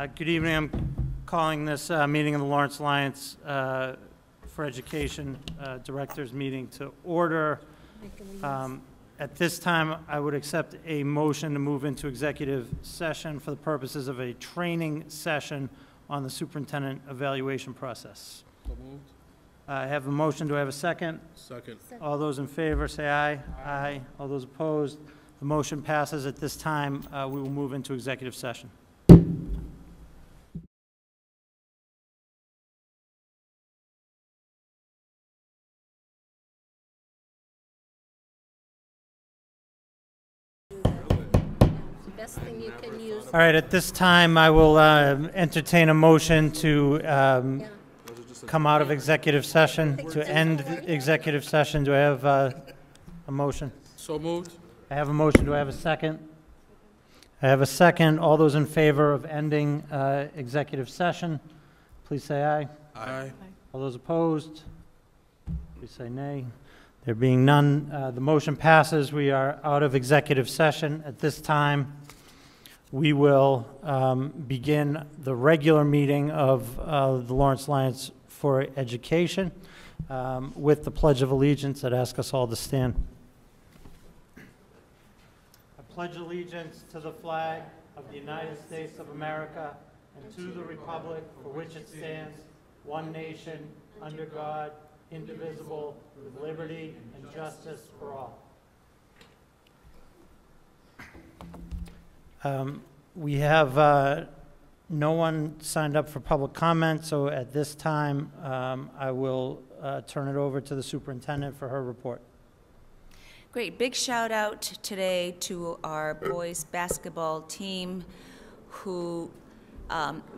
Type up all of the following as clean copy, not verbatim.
Good evening. I'm calling this meeting of the Lawrence Alliance for Education Directors meeting to order. At this time, I would accept a motion to move into executive session for the purposes of a training session on the superintendent evaluation process. So moved. I have a motion. Do I have a second? Second. All those in favor say aye. Aye. All those opposed? The motion passes. At this time, we will move into executive session. Best thing you can use. All right, at this time, I will entertain a motion to come out of executive session, to end executive session. Do I have a motion? So moved. I have a motion. Do I have a second? I have a second. All those in favor of ending executive session, please say aye. Aye. All those opposed, please say nay. There being none, the motion passes. We are out of executive session. At this time, we will begin the regular meeting of the Lawrence Alliance for Education with the Pledge of Allegiance. I'd ask us all to stand. I pledge allegiance to the flag of the United States of America and to the republic for which it stands, one nation, under God, indivisible, with liberty and justice for all. We have no one signed up for public comment, so at this time I will turn it over to the superintendent for her report. Great. Big shout out today to our boys basketball team who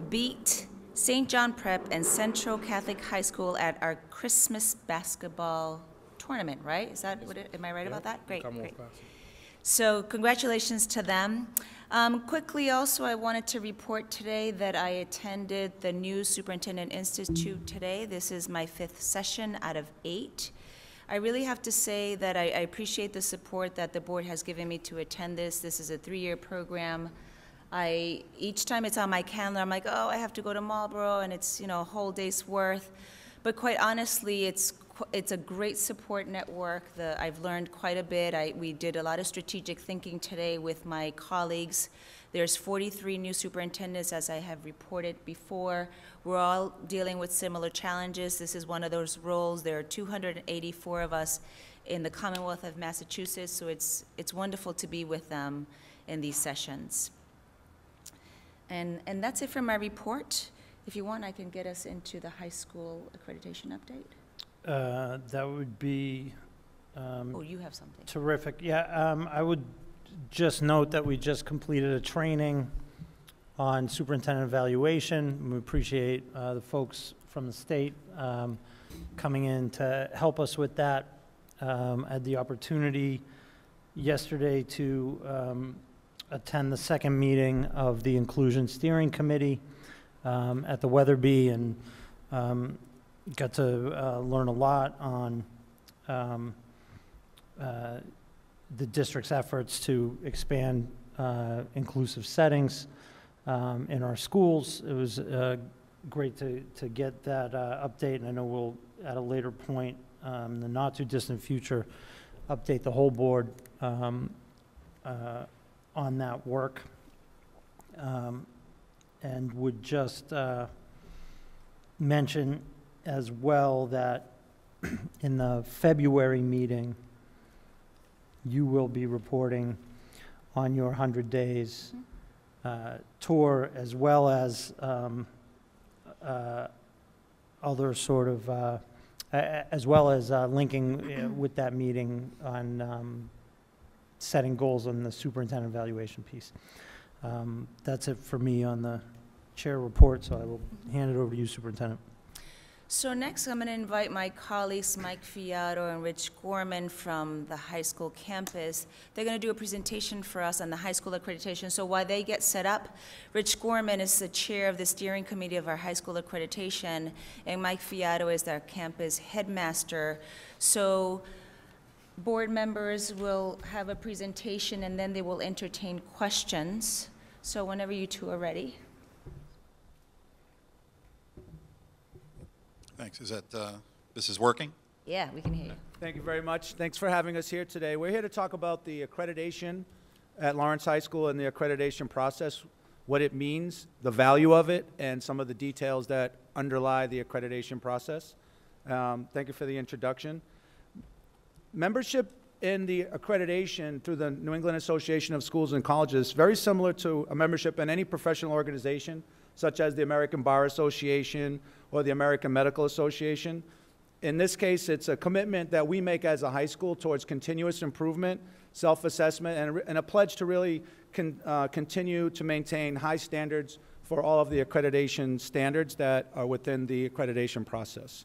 beat St. John Prep and Central Catholic High School at our Christmas basketball tournament, right? Is that what am I right about that? Great, great. So congratulations to them. Quickly also, I wanted to report today that I attended the new Superintendent Institute today. This is my 5th session out of 8. I really have to say that I appreciate the support that the board has given me to attend this. This is a 3-year program. Each time it's on my calendar, I'm like, oh, I have to go to Marlboro, and it's, you know, a whole day's worth. But quite honestly, it's a great support network. I've learned quite a bit. We did a lot of strategic thinking today with my colleagues. There's 43 new superintendents, as I have reported before. We're all dealing with similar challenges. This is one of those roles. There are 284 of us in the Commonwealth of Massachusetts, so it's wonderful to be with them in these sessions. And that's it for my report. If you want, I can get us into the high school accreditation update. That would be oh, you have something. Terrific. Yeah, I would just note that we just completed a training on superintendent evaluation. We appreciate the folks from the state coming in to help us with that. I had the opportunity yesterday to attend the second meeting of the Inclusion Steering Committee at the Weatherby, and got to learn a lot on the district's efforts to expand inclusive settings in our schools. It was great to get that update, and I know we'll, at a later point in the not-too-distant future, update the whole board on that work, and would just mention as well that in the February meeting, you will be reporting on your 100 days tour, as well as other sort of, as well as linking with that meeting on setting goals on the superintendent evaluation piece. That's it for me on the chair report, so I will hand it over to you, Superintendent. So next, I'm going to invite my colleagues, Mike Fiato and Rich Gorman from the high school campus. They're going to do a presentation for us on the high school accreditation. So while they get set up, Rich Gorman is the chair of the steering committee of our high school accreditation, and Mike Fiato is our campus headmaster. So board members will have a presentation, and then they will entertain questions. So whenever you two are ready. Thanks. Is that, this is working? Yeah, we can hear you. Thank you very much. Thanks for having us here today. We're here to talk about the accreditation at Lawrence High School and the accreditation process, what it means, the value of it, and some of the details that underlie the accreditation process. Thank you for the introduction. Membership in the accreditation through the New England Association of Schools and Colleges is very similar to a membership in any professional organization, such as the American Bar Association or the American Medical Association. In this case, it's a commitment that we make as a high school towards continuous improvement, self-assessment, and a pledge to really continue to maintain high standards for all of the accreditation standards that are within the accreditation process.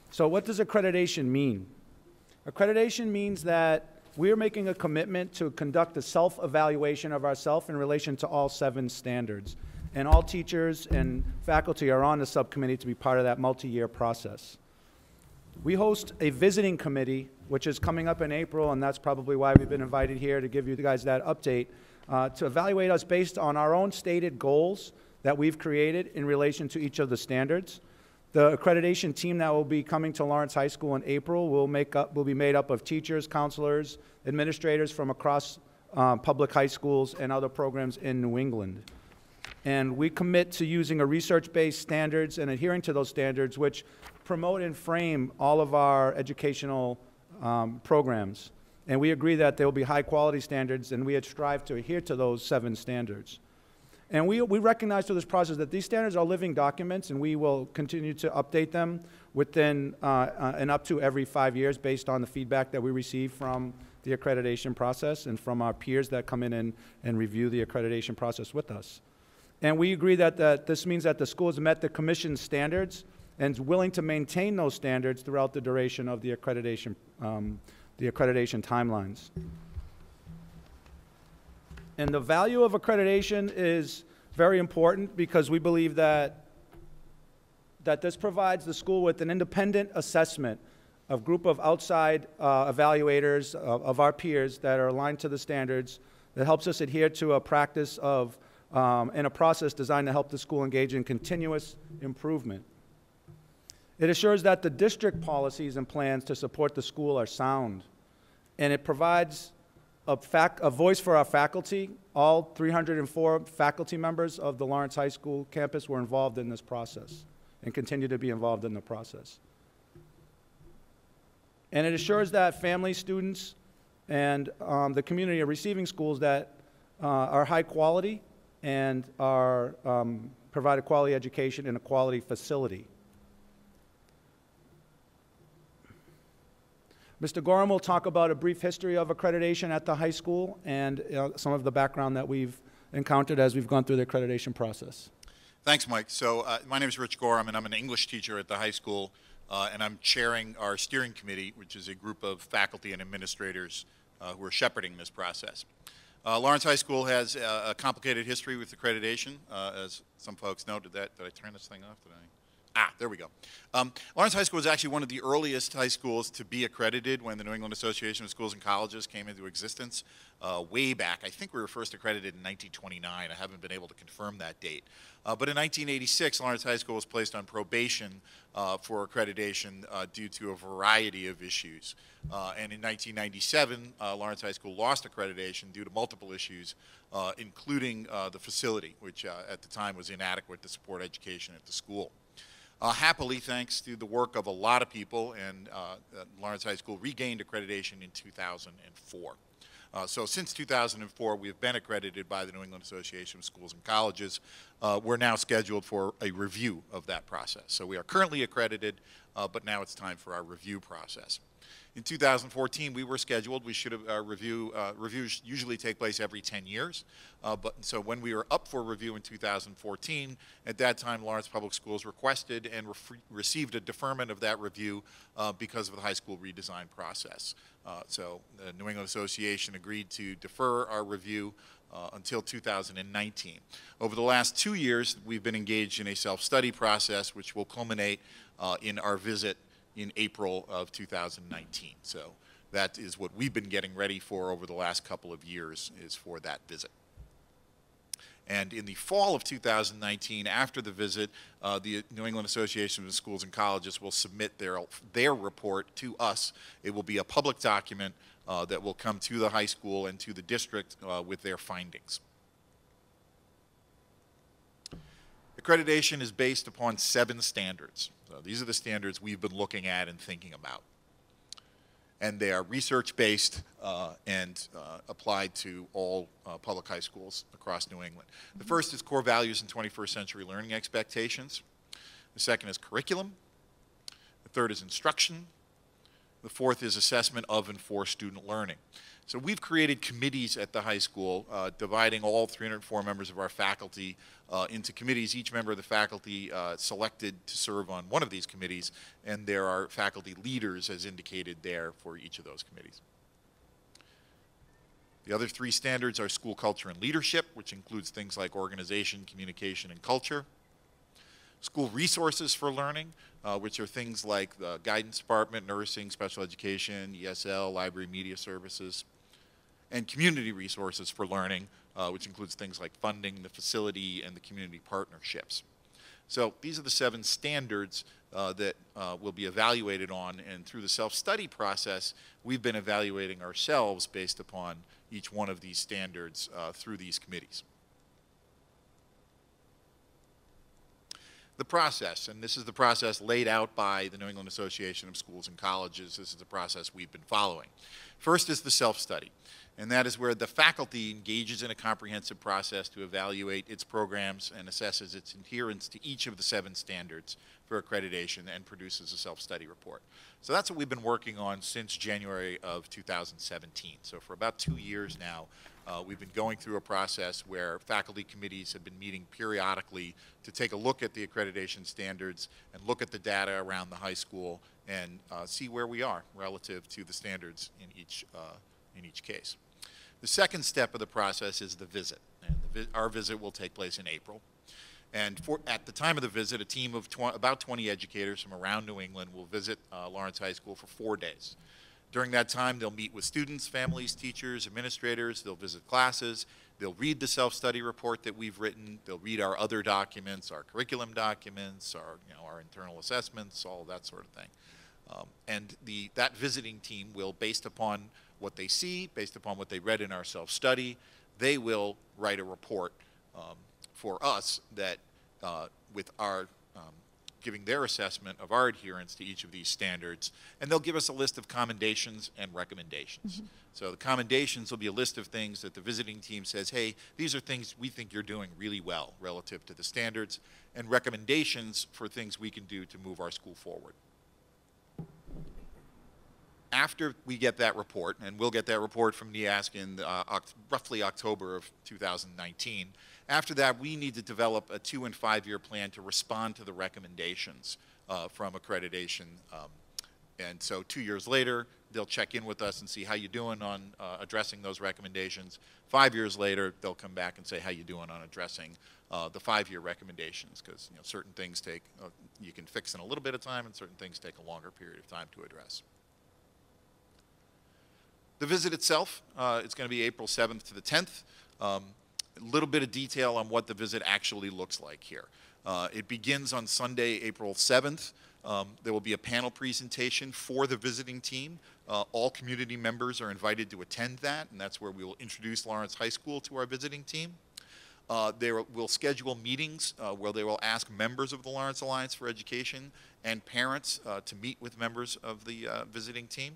So what does accreditation mean? Accreditation means that we're making a commitment to conduct a self-evaluation of ourselves in relation to all 7 standards. And all teachers and faculty are on the subcommittee to be part of that multi-year process. We host a visiting committee, which is coming up in April, and that's probably why we've been invited here to give you guys that update, to evaluate us based on our own stated goals that we've created in relation to each of the standards. The accreditation team that will be coming to Lawrence High School in April will be made up of teachers, counselors, administrators from across public high schools and other programs in New England. And we commit to using a research-based standards and adhering to those standards, which promote and frame all of our educational programs. And we agree that there will be high-quality standards, and we strive to adhere to those 7 standards. And we recognize through this process that these standards are living documents, and we will continue to update them within and up to every 5 years based on the feedback that we receive from the accreditation process and from our peers that come in and review the accreditation process with us. And we agree that this means that the school has met the Commission's standards and is willing to maintain those standards throughout the duration of the accreditation timelines. And the value of accreditation is very important because we believe that this provides the school with an independent assessment of group of outside evaluators of our peers that are aligned to the standards that helps us adhere to a practice of and a process designed to help the school engage in continuous improvement. It assures that the district policies and plans to support the school are sound, and it provides a voice for our faculty. All 304 faculty members of the Lawrence High School campus were involved in this process and continue to be involved in the process. And it assures that families, students, and the community are receiving schools that are high quality and provide a quality education in a quality facility. Mr. Gorham will talk about a brief history of accreditation at the high school and some of the background that we've encountered as we've gone through the accreditation process. Thanks, Mike. So my name is Rich Gorham, and I'm an English teacher at the high school, and I'm chairing our steering committee, which is a group of faculty and administrators who are shepherding this process. Lawrence High School has a complicated history with accreditation, as some folks know. Did I turn this thing off? There we go. Lawrence High School was actually one of the earliest high schools to be accredited when the New England Association of Schools and Colleges came into existence way back. I think we were first accredited in 1929. I haven't been able to confirm that date. But in 1986, Lawrence High School was placed on probation for accreditation due to a variety of issues. And in 1997, Lawrence High School lost accreditation due to multiple issues, including the facility, which at the time was inadequate to support education at the school. Happily, thanks to the work of a lot of people, and Lawrence High School regained accreditation in 2004. So since 2004, we have been accredited by the New England Association of Schools and Colleges. We're now scheduled for a review of that process. So we are currently accredited, but now it's time for our review process. In 2014, we were scheduled. We should have reviews usually take place every 10 years. So when we were up for review in 2014, at that time, Lawrence Public Schools requested and received a deferment of that review because of the high school redesign process. So the New England Association agreed to defer our review until 2019. Over the last 2 years, we've been engaged in a self-study process, which will culminate in our visit in April of 2019. So that is what we've been getting ready for over the last couple of years, is for that visit. And in the fall of 2019, after the visit, the New England Association of Schools and Colleges will submit their report to us. It will be a public document that will come to the high school and to the district with their findings. Accreditation is based upon 7 standards. So these are the standards we've been looking at and thinking about. And they are research-based and applied to all public high schools across New England. The first is core values and 21st century learning expectations. The second is curriculum. The third is instruction. The fourth is assessment of and for student learning. So we've created committees at the high school, dividing all 304 members of our faculty into committees. Each member of the faculty selected to serve on one of these committees, and there are faculty leaders as indicated there for each of those committees. The other 3 standards are school culture and leadership, which includes things like organization, communication, and culture. School resources for learning, which are things like the guidance department, nursing, special education, ESL, library media services. And community resources for learning, which includes things like funding, the facility, and the community partnerships. So these are the 7 standards that will be evaluated on, and through the self-study process, we've been evaluating ourselves based upon each one of these standards through these committees. The process, and this is the process laid out by the New England Association of Schools and Colleges. This is the process we've been following. First is the self-study, and that is where the faculty engages in a comprehensive process to evaluate its programs and assesses its adherence to each of the 7 standards for accreditation and produces a self-study report. So that's what we've been working on since January of 2017. So for about 2 years now, we've been going through a process where faculty committees have been meeting periodically to take a look at the accreditation standards and look at the data around the high school and see where we are relative to the standards in each case. The second step of the process is the visit. And our visit will take place in April. And at the time of the visit, a team of about 20 educators from around New England will visit Lawrence High School for 4 days. During that time, they'll meet with students, families, teachers, administrators. They'll visit classes. They'll read the self-study report that we've written. They'll read our other documents, our curriculum documents, our internal assessments, all that sort of thing. And that visiting team will, based upon what they see, based upon what they read in our self-study, they will write a report for us that with our giving their assessment of our adherence to each of these standards, and they'll give us a list of commendations and recommendations. Mm-hmm. So the commendations will be a list of things that the visiting team says, hey, these are things we think you're doing really well relative to the standards, and recommendations for things we can do to move our school forward. After we get that report, and we'll get that report from NEASC in roughly October of 2019, after that, we need to develop a 2- and 5-year plan to respond to the recommendations from accreditation. And so 2 years later, they'll check in with us and see how you're doing on addressing those recommendations. 5 years later, they'll come back and say how you're doing on addressing the 5-year recommendations, because certain things take, you can fix in a little bit of time, and certain things take a longer period of time to address. The visit itself, it's going to be April 7th to the 10th. A little bit of detail on what the visit actually looks like here. It begins on Sunday, April 7th. There will be a panel presentation for the visiting team. All community members are invited to attend that, and that's where we will introduce Lawrence High School to our visiting team. We'll schedule meetings where they will ask members of the Lawrence Alliance for Education and parents to meet with members of the visiting team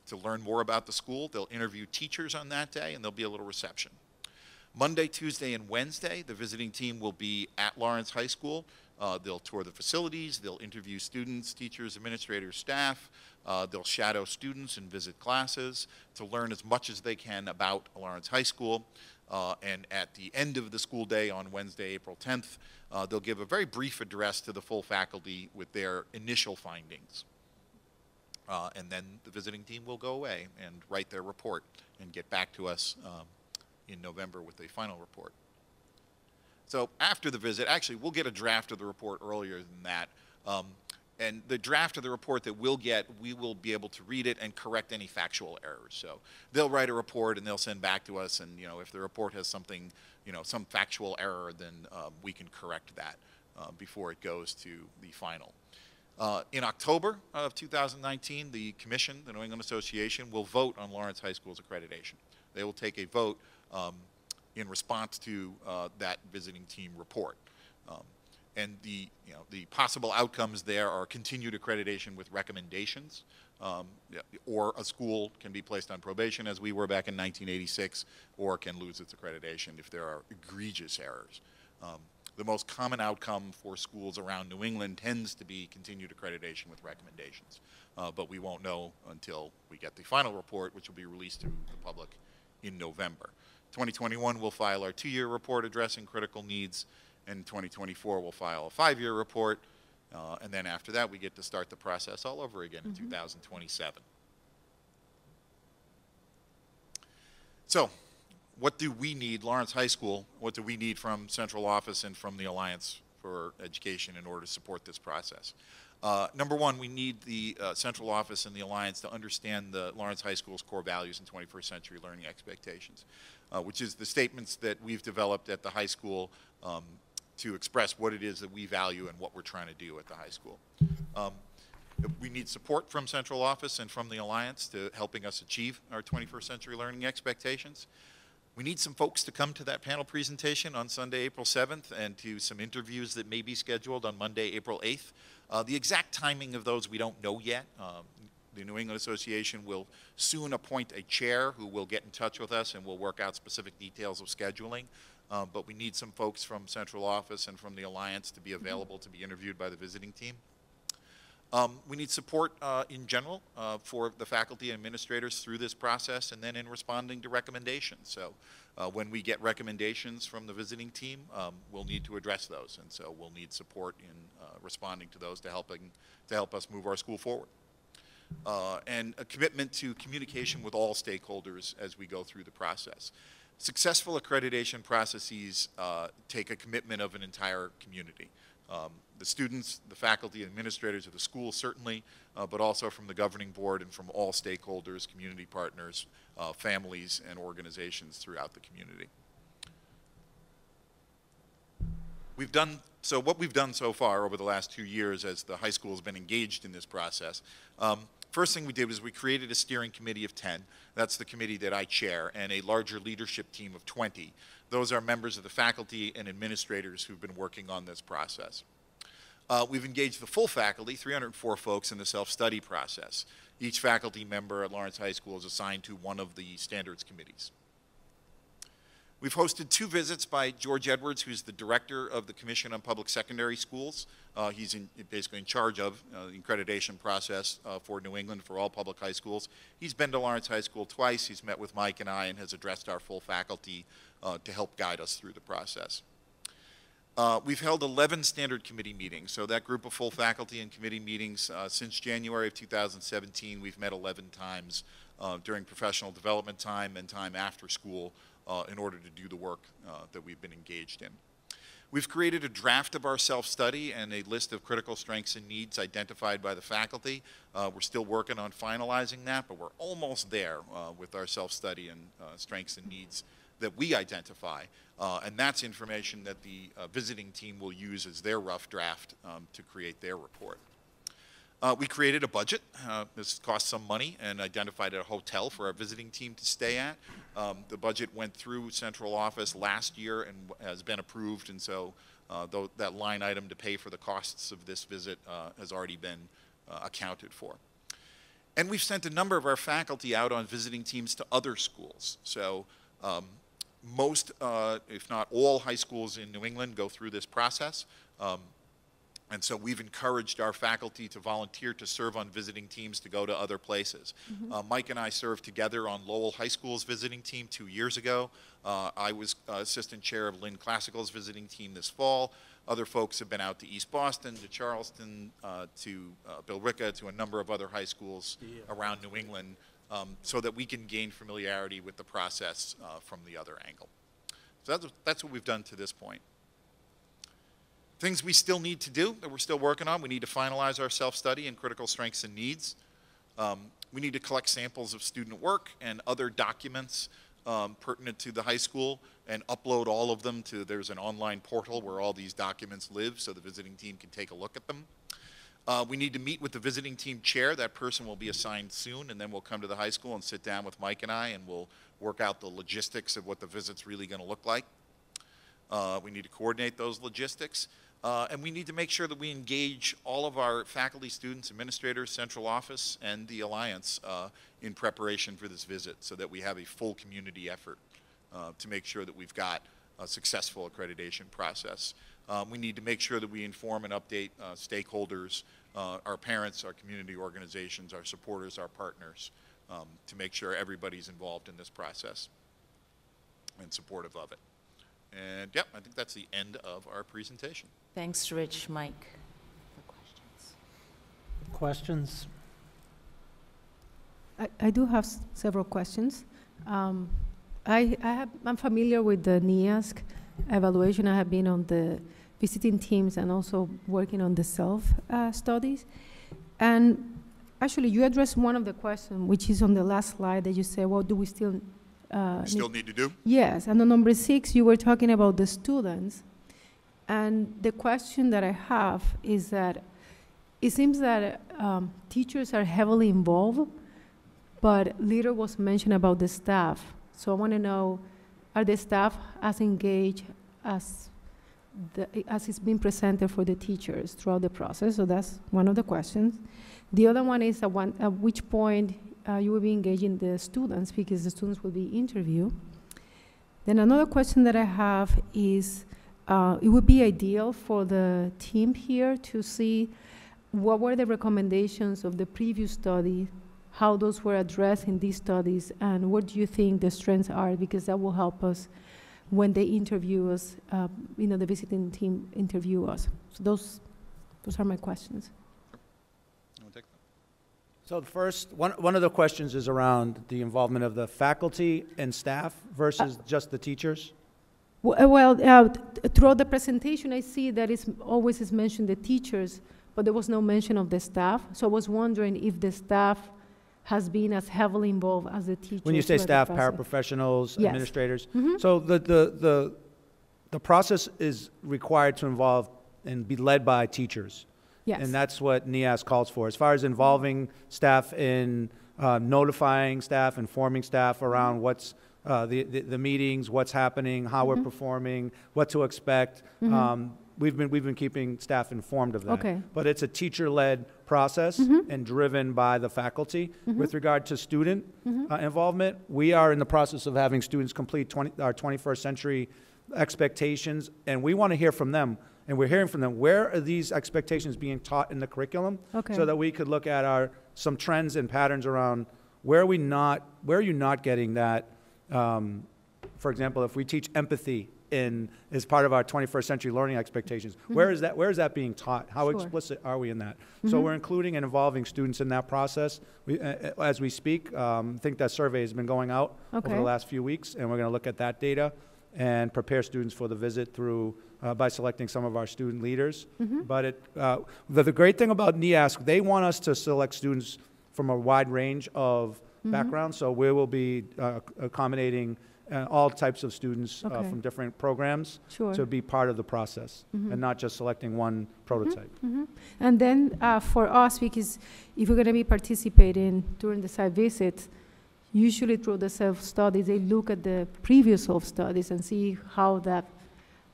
to learn more about the school. They'll interview teachers on that day, and there'll be a little reception. Monday, Tuesday, and Wednesday, the visiting team will be at Lawrence High School. They'll tour the facilities, they'll interview students, teachers, administrators, staff. They'll shadow students and visit classes to learn as much as they can about Lawrence High School. And at the end of the school day on Wednesday, April 10th, they'll give a very brief address to the full faculty with their initial findings. And then the visiting team will go away and write their report and get back to us in November with a final report. So after the visit, actually, we'll get a draft of the report earlier than that. And the draft of the report that we'll get, we will be able to read it and correct any factual errors. So they'll write a report and they'll send back to us, and if the report has something, some factual error, then we can correct that before it goes to the final. In October of 2019, the commission, the New England Association, will vote on Lawrence High School's accreditation. They will take a vote in response to that visiting team report. And the possible outcomes there are continued accreditation with recommendations, or a school can be placed on probation, as we were back in 1986, or can lose its accreditation if there are egregious errors. The most common outcome for schools around New England tends to be continued accreditation with recommendations, but we won't know until we get the final report, which will be released to the public in November. 2021, we'll file our 2-year report addressing critical needs. In 2024, we'll file a 5-year report, and then after that, we get to start the process all over again in 2027. So, what do we need, Lawrence High School, what do we need from Central Office and from the Alliance for Education in order to support this process? Number one, we need the Central Office and the Alliance to understand the Lawrence High School's core values and 21st century learning expectations, which is the statements that we've developed at the high school to express what it is that we value and what we're trying to do at the high school. We need support from Central Office and from the Alliance to helping us achieve our 21st century learning expectations. We need some folks to come to that panel presentation on Sunday, April 7th, and to some interviews that may be scheduled on Monday, April 8th. The exact timing of those we don't know yet. The New England Association will soon appoint a chair who will get in touch with us and will work out specific details of scheduling. But we need some folks from Central Office and from the Alliance to be available to be interviewed by the visiting team. We need support in general for the faculty and administrators through this process, and then in responding to recommendations. So when we get recommendations from the visiting team, we'll need to address those, and so we'll need support in responding to those to help us move our school forward. And a commitment to communication with all stakeholders as we go through the process. Successful accreditation processes take a commitment of an entire community. The students, the faculty, administrators of the school certainly, but also from the governing board and from all stakeholders, community partners, families, and organizations throughout the community. What we've done so far over the last 2 years as the high school has been engaged in this process, first thing we did was we created a steering committee of 10. That's the committee that I chair, and a larger leadership team of 20. Those are members of the faculty and administrators who've been working on this process. We've engaged the full faculty, 304 folks, in the self-study process. Each faculty member at Lawrence High School is assigned to one of the standards committees. We've hosted 2 visits by George Edwards, who's the director of the Commission on Public Secondary Schools. He's basically in charge of the accreditation process for New England for all public high schools. He's been to Lawrence High School twice. He's met with Mike and I and has addressed our full faculty to help guide us through the process. We've held 11 standard committee meetings. So that group of full faculty and committee meetings since January of 2017, we've met 11 times during professional development time and time after school in order to do the work that we've been engaged in. We've created a draft of our self-study and a list of critical strengths and needs identified by the faculty. We're still working on finalizing that, but we're almost there with our self-study and strengths and needs that we identify. And that's information that the visiting team will use as their rough draft to create their report. We created a budget. This cost some money, and identified a hotel for our visiting team to stay at. The budget went through central office last year and has been approved, and so that line item to pay for the costs of this visit has already been accounted for. And we've sent a number of our faculty out on visiting teams to other schools. So most, if not all, high schools in New England go through this process. And so we've encouraged our faculty to volunteer to serve on visiting teams to go to other places. Mike and I served together on Lowell High School's visiting team 2 years ago. I was assistant chair of Lynn Classical's visiting team this fall. Other folks have been out to East Boston, to Charleston, to Billerica, to a number of other high schools around New England, so that we can gain familiarity with the process from the other angle. So that's what we've done to this point. Things we still need to do that we're still working on. We need to finalize our self-study and critical strengths and needs. We need to collect samples of student work and other documents pertinent to the high school and upload all of them to, there's an online portal where all these documents live so the visiting team can take a look at them. We need to meet with the visiting team chair. That person will be assigned soon, and then we'll come to the high school and sit down with Mike and I, and we'll work out the logistics of what the visit's really going to look like. We need to coordinate those logistics. And we need to make sure that we engage all of our faculty, students, administrators, central office, and the Alliance in preparation for this visit so that we have a full community effort to make sure that we've got a successful accreditation process. We need to make sure that we inform and update stakeholders, our parents, our community organizations, our supporters, our partners, to make sure everybody's involved in this process and supportive of it. And yeah, I think that's the end of our presentation. Thanks, Rich. Mike, for questions. Questions? I do have several questions. I'm familiar with the NEASC evaluation. I have been on the visiting teams and also working on the self-studies. And actually, you addressed one of the questions, which is on the last slide that you said, what do we still need to do? Yes, and on number 6, you were talking about the students. And the question that I have is that it seems that teachers are heavily involved, but little was mentioned about the staff. So I want to know, are the staff as engaged as it's been presented for the teachers throughout the process? So that's one of the questions. The other one is at which point you will be engaging the students, because the students will be interviewed. Then another question that I have is, it would be ideal for the team here to see what were the recommendations of the previous study, how those were addressed in these studies, and what do you think the strengths are, because that will help us when they interview us, the visiting team interview us. So those are my questions. So the first, one of the questions is around the involvement of the faculty and staff versus just the teachers? Well, throughout the presentation, I see that it's always is mentioned the teachers, but there was no mention of the staff. So I was wondering if the staff has been as heavily involved as the teachers. When you say staff, paraprofessionals, yes. Administrators. Mm-hmm. So the process is required to involve and be led by teachers. Yes. And that's what NEASC calls for. As far as involving staff in notifying staff, informing staff around what's the meetings, what's happening, how we're performing, what to expect. We've been keeping staff informed of that. Okay. But it's a teacher-led process and driven by the faculty. With regard to student involvement, we are in the process of having students complete our 21st century expectations, and we want to hear from them. And we're hearing from them, where are these expectations being taught in the curriculum? Okay. So that we could look at some trends and patterns around where are you not getting that? For example, if we teach empathy as part of our 21st century learning expectations, where is that being taught? How explicit are we in that? So we're including and involving students in that process. As we speak, I think that survey has been going out over the last few weeks, and we're going to look at that data and prepare students for the visit through by selecting some of our student leaders. But the great thing about NEASC, they want us to select students from a wide range of backgrounds, so we will be accommodating all types of students from different programs to be part of the process and not just selecting one prototype. And then for us, because if we're going to be participating during the site visits, usually through the self-studies, they look at the previous self-studies and see how that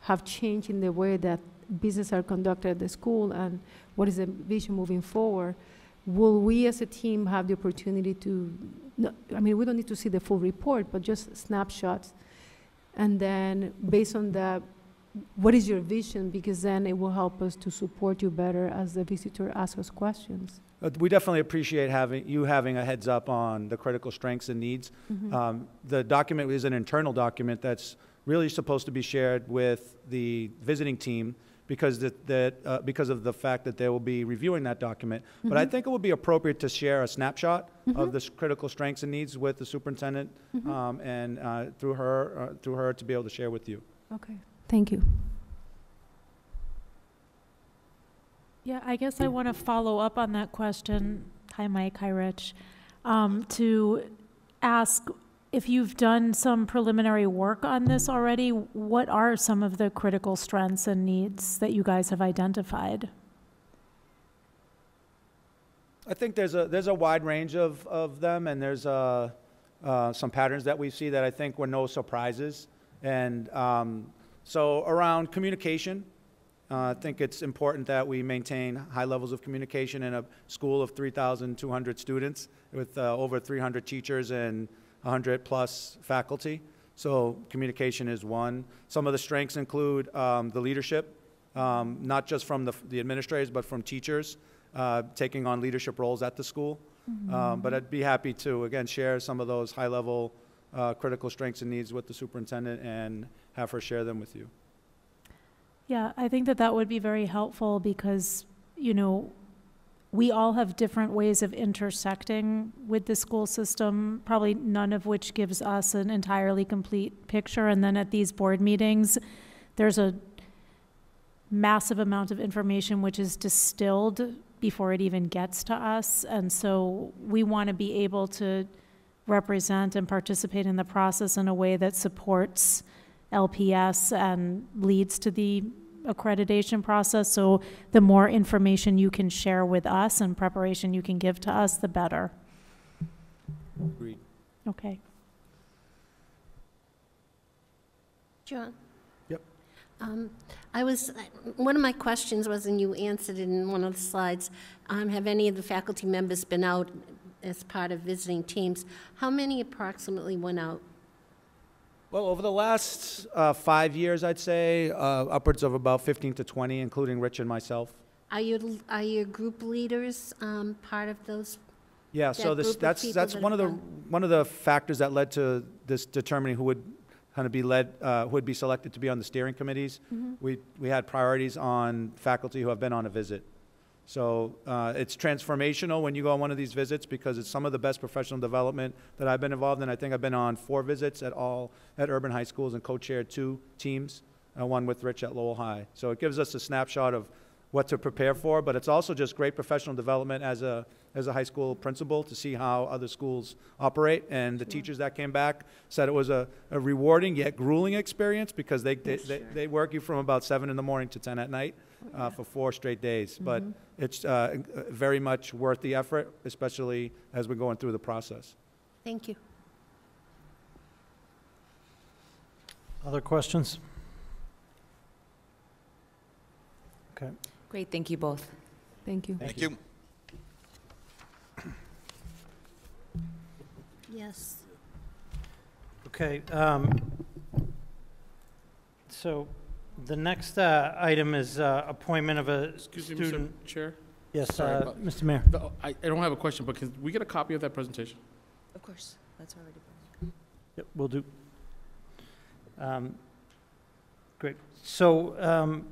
have changed in the way that business are conducted at the school and what is the vision moving forward. Will we as a team have the opportunity to, we don't need to see the full report, but just snapshots. And then based on that, what is your vision? Because then it will help us to support you better as the visitor asks us questions. We definitely appreciate having a heads up on the critical strengths and needs. The document is an internal document that's really supposed to be shared with the visiting team because of the fact that they will be reviewing that document. But I think it would be appropriate to share a snapshot of the critical strengths and needs with the superintendent and through her to be able to share with you. Okay, thank you. Yeah, I guess I want to follow up on that question. Hi, Mike. Hi, Rich. To ask if you've done some preliminary work on this already, what are some of the critical strengths and needs that you guys have identified? I think there's a wide range of them, and there's some patterns that we see that I think were no surprises. And so around communication, I think it's important that we maintain high levels of communication in a school of 3,200 students with over 300 teachers and 100 plus faculty. So communication is one. Some of the strengths include the leadership, not just from the administrators, but from teachers taking on leadership roles at the school. But I'd be happy to, again, share some of those high-level critical strengths and needs with the superintendent and have her share them with you. Yeah, I think that that would be very helpful because, you know, we all have different ways of intersecting with the school system, probably none of which gives us an entirely complete picture. And then at these board meetings, there's a massive amount of information which is distilled before it even gets to us. And so we want to be able to represent and participate in the process in a way that supports LPS and leads to the accreditation process. So the more information you can share with us and preparation you can give to us, the better. Agreed. Okay. John? Yep. One of my questions was, and you answered it in one of the slides, have any of the faculty members been out as part of visiting teams? How many approximately went out? Well, over the last 5 years, I'd say upwards of about 15 to 20, including Rich and myself. Are your group leaders part of those? Yeah, so that's one of the factors that led to this determining who would kind of be who would be selected to be on the steering committees. We had priorities on faculty who have been on a visit. So it's transformational when you go on one of these visits because it's some of the best professional development that I've been involved in. I think I've been on 4 visits at urban high schools and co-chaired 2 teams, one with Rich at Lowell High. So it gives us a snapshot of what to prepare for, but it's also just great professional development as a high school principal to see how other schools operate. And the teachers that came back said it was a rewarding yet grueling experience because they work you from about 7 in the morning to 10 at night for 4 straight days. But it's very much worth the effort, especially as we're going through the process. Thank you. Other questions? Okay. Great, thank you both. Thank you. Thank you. Yes. Okay. So the next item is appointment of a Excuse me, student. Mr. Chair? Yes, Sorry about- Mr. Mayor. I don't have a question, but can we get a copy of that presentation? Of course, that's already Yep, will do. Great. So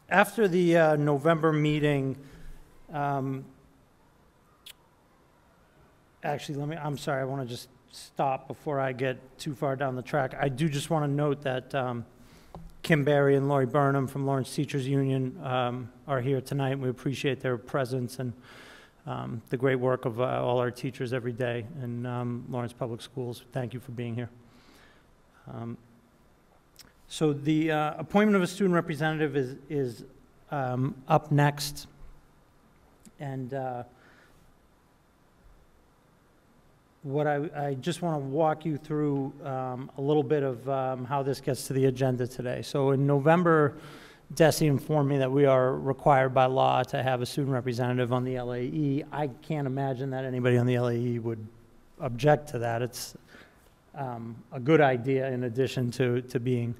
after the November meeting, actually, I'm sorry, I want to just stop before I get too far down the track. I do just want to note that Kim Berry and Lori Burnham from Lawrence Teachers Union are here tonight. We appreciate their presence and the great work of all our teachers every day in Lawrence Public Schools. Thank you for being here. So the appointment of a student representative is up next. And what I just want to walk you through a little bit of how this gets to the agenda today. So in November, DESE informed me that we are required by law to have a student representative on the LAE. I can't imagine that anybody on the LAE would object to that. It's a good idea in addition to being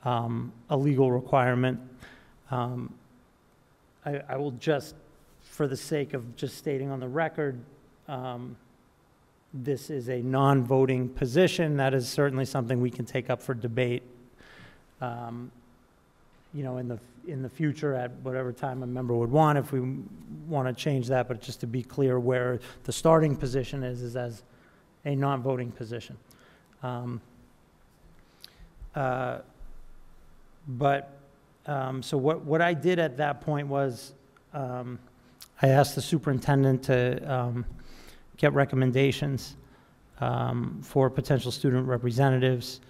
a legal requirement. I will just, for the sake of just stating on the record, this is a non-voting position. That is certainly something we can take up for debate, you know, in the future at whatever time a member would want, if we want to change that. But just to be clear, where the starting position is as a non-voting position. But So what I did at that point was I asked the superintendent to get recommendations for potential student representatives.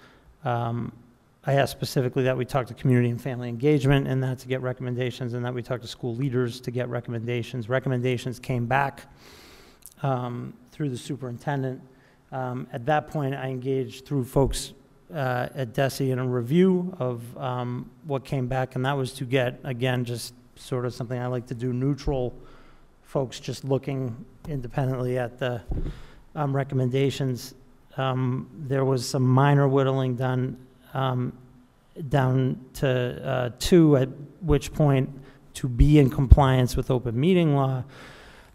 I asked specifically that we talk to community and family engagement and that to get recommendations, and that we talk to school leaders to get recommendations. Recommendations came back through the superintendent. At that point, I engaged through folks at DESE in a review of what came back, and that was to get, again, just sort of something I like to do, neutral folks just looking independently at the recommendations. There was some minor whittling done down to 2, at which point, to be in compliance with open meeting law,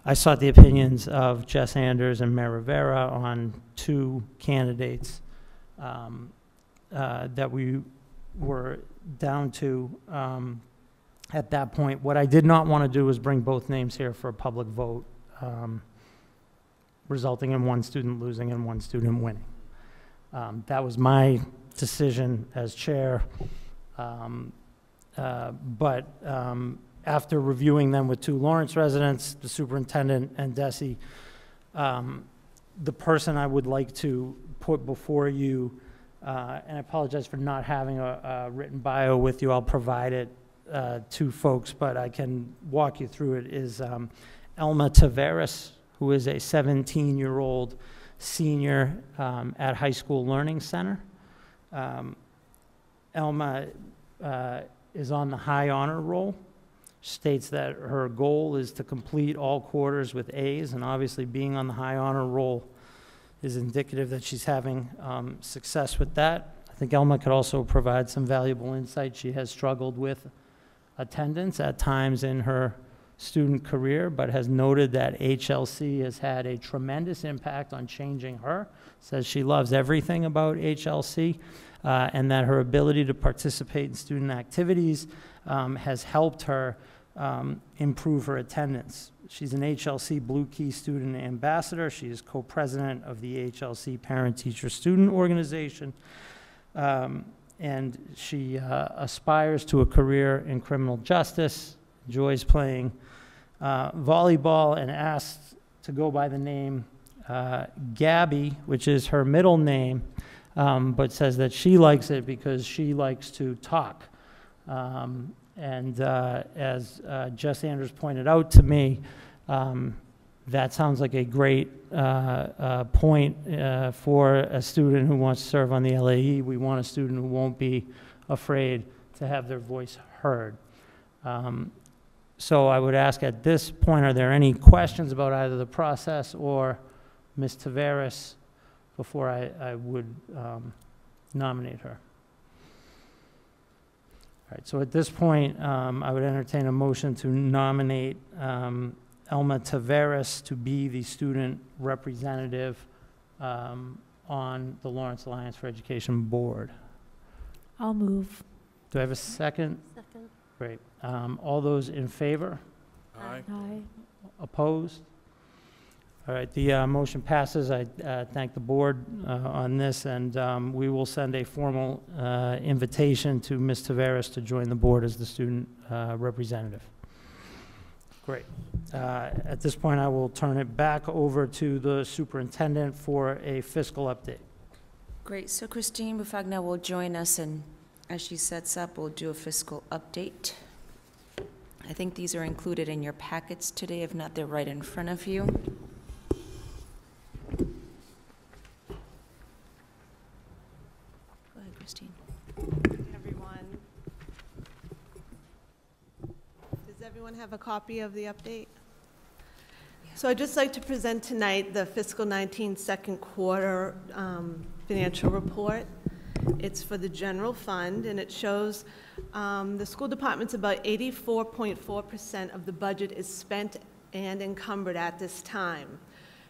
I sought the opinions of Jess Anders and Mayor Rivera on 2 candidates that we were down to at that point. What I did not want to do was bring both names here for a public vote, resulting in one student losing and one student winning. That was my decision as chair, but after reviewing them with 2 Lawrence residents, the superintendent and DESE, the person I would like to put before you, and I apologize for not having a written bio with you, I'll provide it to folks, but I can walk you through it, is Elma Taveras, who is a 17-year-old senior at High School Learning Center. Elma is on the high honor roll, states that her goal is to complete all quarters with A's, and obviously being on the high honor roll is indicative that she's having success with that. I think Elma could also provide some valuable insight. She has struggled with attendance at times in her student career, but has noted that HLC has had a tremendous impact on changing her. Says she loves everything about HLC, and that her ability to participate in student activities has helped her improve her attendance. She's an HLC Blue Key Student Ambassador. She is co-president of the HLC Parent Teacher Student Organization, and she aspires to a career in criminal justice, enjoys playing volleyball, and asked to go by the name Gabby, which is her middle name, but says that she likes it because she likes to talk. As Jess Anders pointed out to me, that sounds like a great point for a student who wants to serve on the LAE. We want a student who won't be afraid to have their voice heard. So I would ask at this point, are there any questions about either the process or Ms. Taveras before I would nominate her? All right, so at this point, I would entertain a motion to nominate Elma Taveras to be the student representative on the Lawrence Alliance for Education Board. I'll move. Do I have a second? Second. Great. All those in favor? Aye. Aye. Opposed? All right, the motion passes. I thank the board on this, and we will send a formal invitation to Ms. Taveras to join the board as the student representative. Great. At this point, I will turn it back over to the superintendent for a fiscal update. Great. So Christine Bufagna will join us, and as she sets up, we'll do a fiscal update. I think these are included in your packets today. If not, they're right in front of you. Go ahead, Christine. Everyone. Does everyone have a copy of the update? So I'd just like to present tonight the fiscal 19 second quarter financial report. It's for the general fund, and it shows the school department's about 84.4% of the budget is spent and encumbered at this time.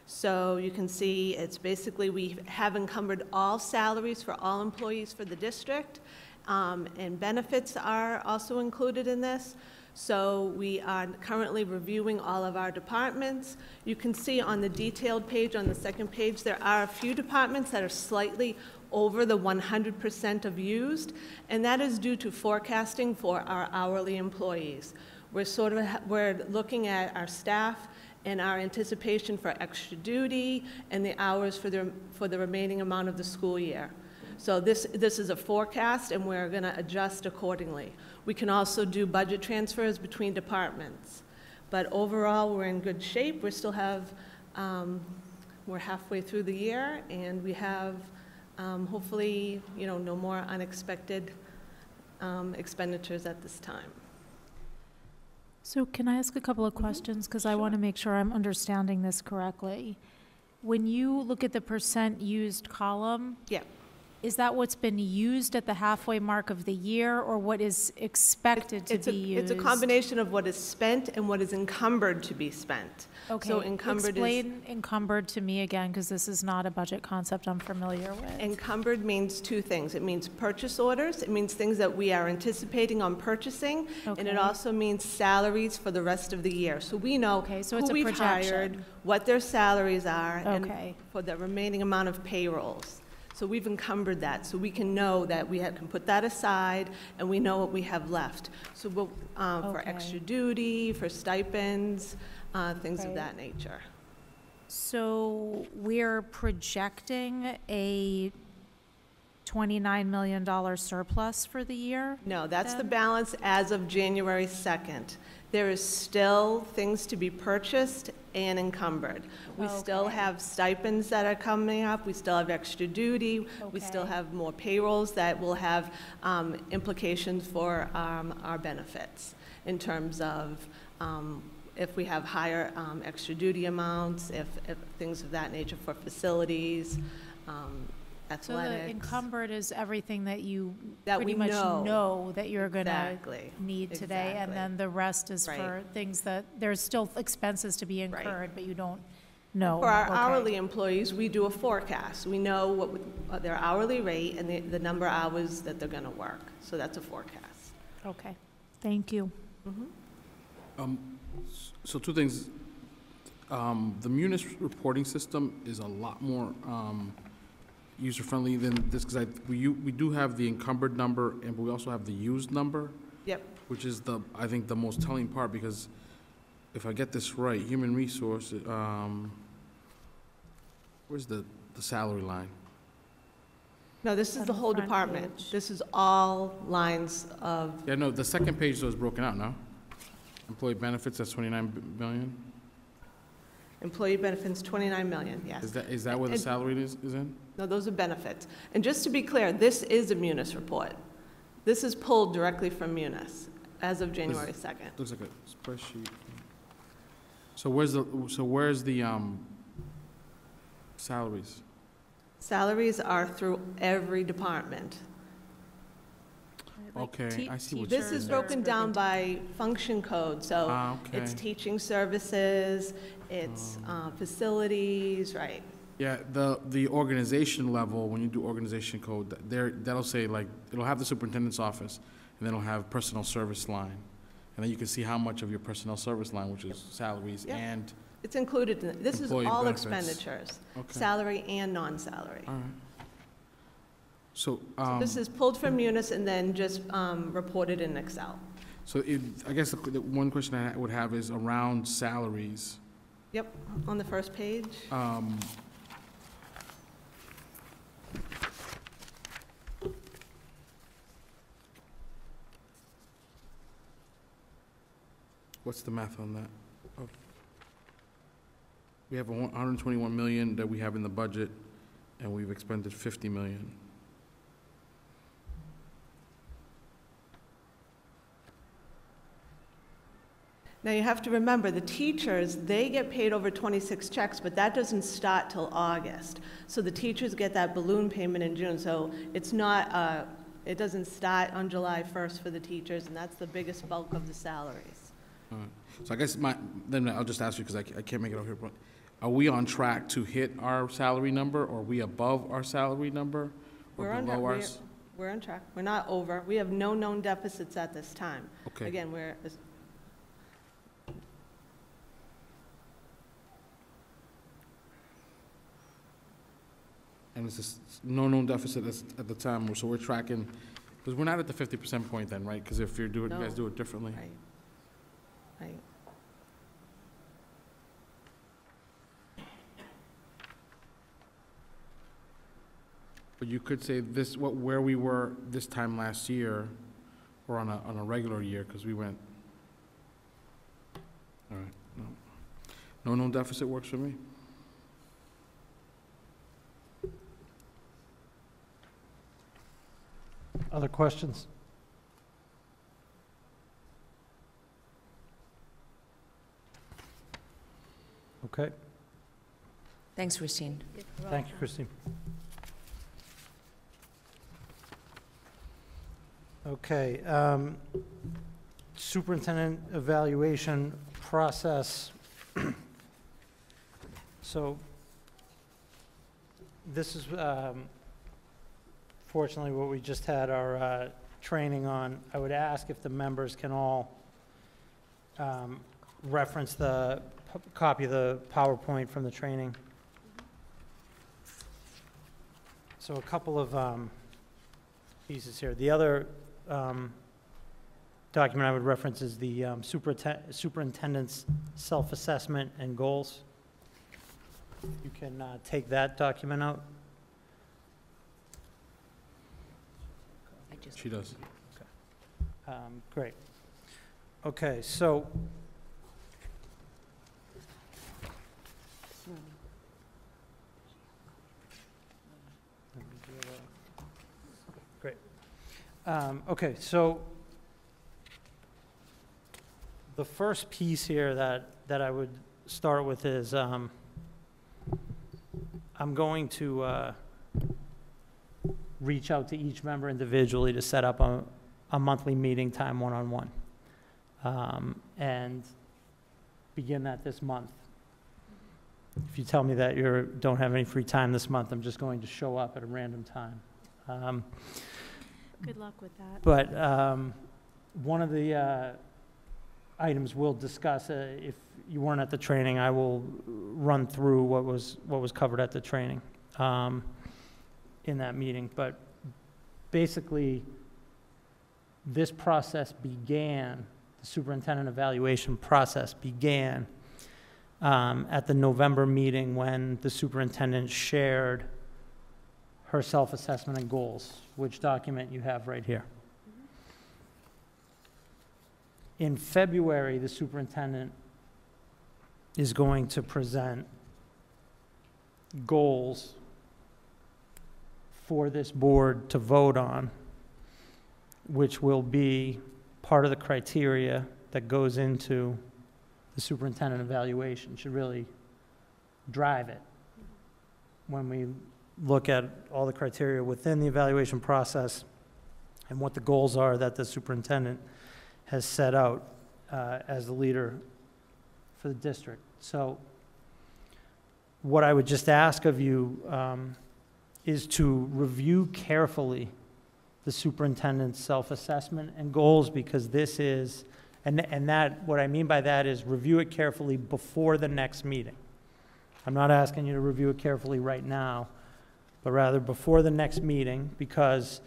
So you can see it's basically we have encumbered all salaries for all employees for the district, and benefits are also included in this. So we are currently reviewing all of our departments. You can see on the detailed page, on the second page, there are a few departments that are slightly over the 100% of used, and that is due to forecasting for our hourly employees. We're looking at our staff and our anticipation for extra duty and the hours for the remaining amount of the school year. So this is a forecast, and we're going to adjust accordingly. We can also do budget transfers between departments. But overall, we're in good shape. We still have, we're halfway through the year, and we have hopefully, no more unexpected expenditures at this time. So can I ask a couple of questions? Because I want to make sure I'm understanding this correctly. When you look at the percent used column, Yeah. is that what's been used at the halfway mark of the year, or what is expected to be used? It's a combination of what is spent and what is encumbered to be spent. Okay, So encumbered explain encumbered to me again, because this is not a budget concept I'm familiar with. Encumbered means two things. It means purchase orders. It means things that we are anticipating on purchasing. And it Okay. also means salaries for the rest of the year. So we know Okay, so who it's a we've hired, projection. what their salaries are, and Okay. for the remaining amount of payrolls. So we've encumbered that, so we can know that we can put that aside, and we know what we have left. So we'll, for Okay. extra duty, for stipends, things of Right. that nature. So we're projecting a $29 million surplus for the year? No, that's the then? balance as of January 2nd. There is still things to be purchased and encumbered. We still Okay. have stipends that are coming up, we still have extra duty, we still Okay. have more payrolls that will have implications for our benefits in terms of if we have higher extra duty amounts, if things of that nature for facilities, So the athletics. encumbered is everything that you That pretty we much know. know that you're going to Exactly. need today. And Exactly. then the rest is Right. for things that, there's still expenses to be Right. incurred, but you don't know. For our Okay. hourly employees, we do a forecast. We know what their hourly rate and the number of hours that they're going to work. So that's a forecast. Okay, thank you. So two things. The Munis reporting system is a lot more user-friendly than this, because we do have the encumbered number, and we also have the used number, Yep. which is I think the most telling part, because if I get this right, human resource, where's the salary line? No, this is On the the whole front department. page. This is all lines of, Yeah, no, the second page though is broken out, no? Employee benefits, that's 29 million? employee benefits, 29 million, yes. Is that where the And- salary is in? No, those are benefits. And just to be clear, this is a Munis report. This is pulled directly from Munis as of January 2nd. Looks like a spreadsheet. So where's the salaries? Salaries are through every department. Like Okay, te- I see what This is Teachers broken down by function code, so Okay. it's teaching services, it's facilities, right? Yeah, the organization level, when you do organization code, that'll say like, it'll have the superintendent's office, and then it'll have personnel service line. And then you can see how much of your personnel service line, which is salaries Yep. and, It's included, this is Employee all benefits. expenditures, okay, salary and non-salary. all right. So, This is pulled from Munis and then just reported in Excel. I guess the one question I would have is around salaries. Yep, on the first page. What's the math on that? Oh. We have 121 million that we have in the budget, and we've expended 50 million. Now, you have to remember, the teachers, they get paid over 26 checks, but that doesn't start till August. So the teachers get that balloon payment in June, so it's not, it doesn't start on July 1st for the teachers, and that's the biggest bulk of the salaries. All right. So I guess then I'll just ask you, because I can't make it over here, but are we on track to hit our salary number, or are we above our salary number? Or We're on, below ours? we're on track. We're not over. We have no known deficits at this time. Okay. Again, and it's just no known deficit at the time, so we're tracking, because we're not at the 50% point then, right? Because if you guys do it differently. Right. Right. But you could say this, where we were this time last year, or on a regular year, because we went, all right, no. No known deficit works for me. Other questions? Okay, Thanks, Christine. thank you, Christine. Okay, superintendent evaluation process. So this is fortunately what we just had our training on. I would ask if the members can all reference the copy of the PowerPoint from the training. So a couple of pieces here. The other document I would reference is the superintendent's self-assessment and goals. You can take that document out. She does. Great. Okay, so great. Okay, so the first piece here that I would start with is I'm going to reach out to each member individually to set up a monthly meeting time one-on-one, and begin that this month. If you tell me that you don't have any free time this month, I'm just going to show up at a random time. Good luck with that. But one of the items we'll discuss, if you weren't at the training, I will run through what was covered at the training in that meeting. But basically, this process began, the superintendent evaluation process began at the November meeting when the superintendent shared her self-assessment and goals, which document you have right here. In February, the superintendent is going to present goals for this board to vote on, which will be part of the criteria that goes into the superintendent evaluation. Should really drive it when we look at all the criteria within the evaluation process and what the goals are that the superintendent has set out as the leader for the district. So what I would just ask of you is to review carefully the superintendent's self-assessment and goals, because this is, and that, what I mean by that is review it carefully before the next meeting. I'm not asking you to review it carefully right now, but rather before the next meeting, because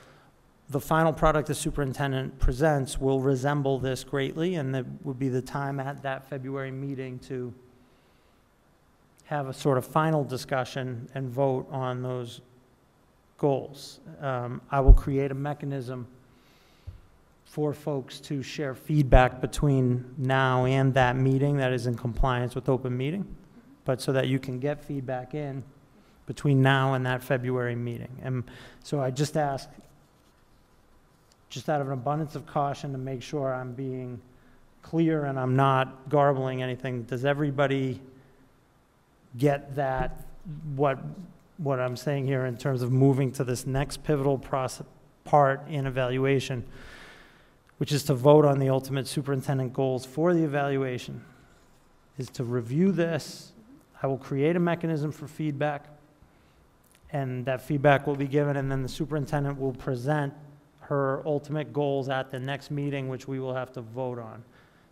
the final product the superintendent presents will resemble this greatly, and that would be the time at that February meeting to have a sort of final discussion and vote on those goals. I will create a mechanism for folks to share feedback between now and that meeting that is in compliance with open meeting, but so that you can get feedback in between now and that February meeting. And so I just ask, just out of an abundance of caution, to make sure I'm being clear and I'm not garbling anything. Does everybody get that, what I'm saying here in terms of moving to this next pivotal part in evaluation, which is to vote on the ultimate superintendent goals for the evaluation, is to review this. I will create a mechanism for feedback, and that feedback will be given, and then the superintendent will present her ultimate goals at the next meeting, which we will have to vote on.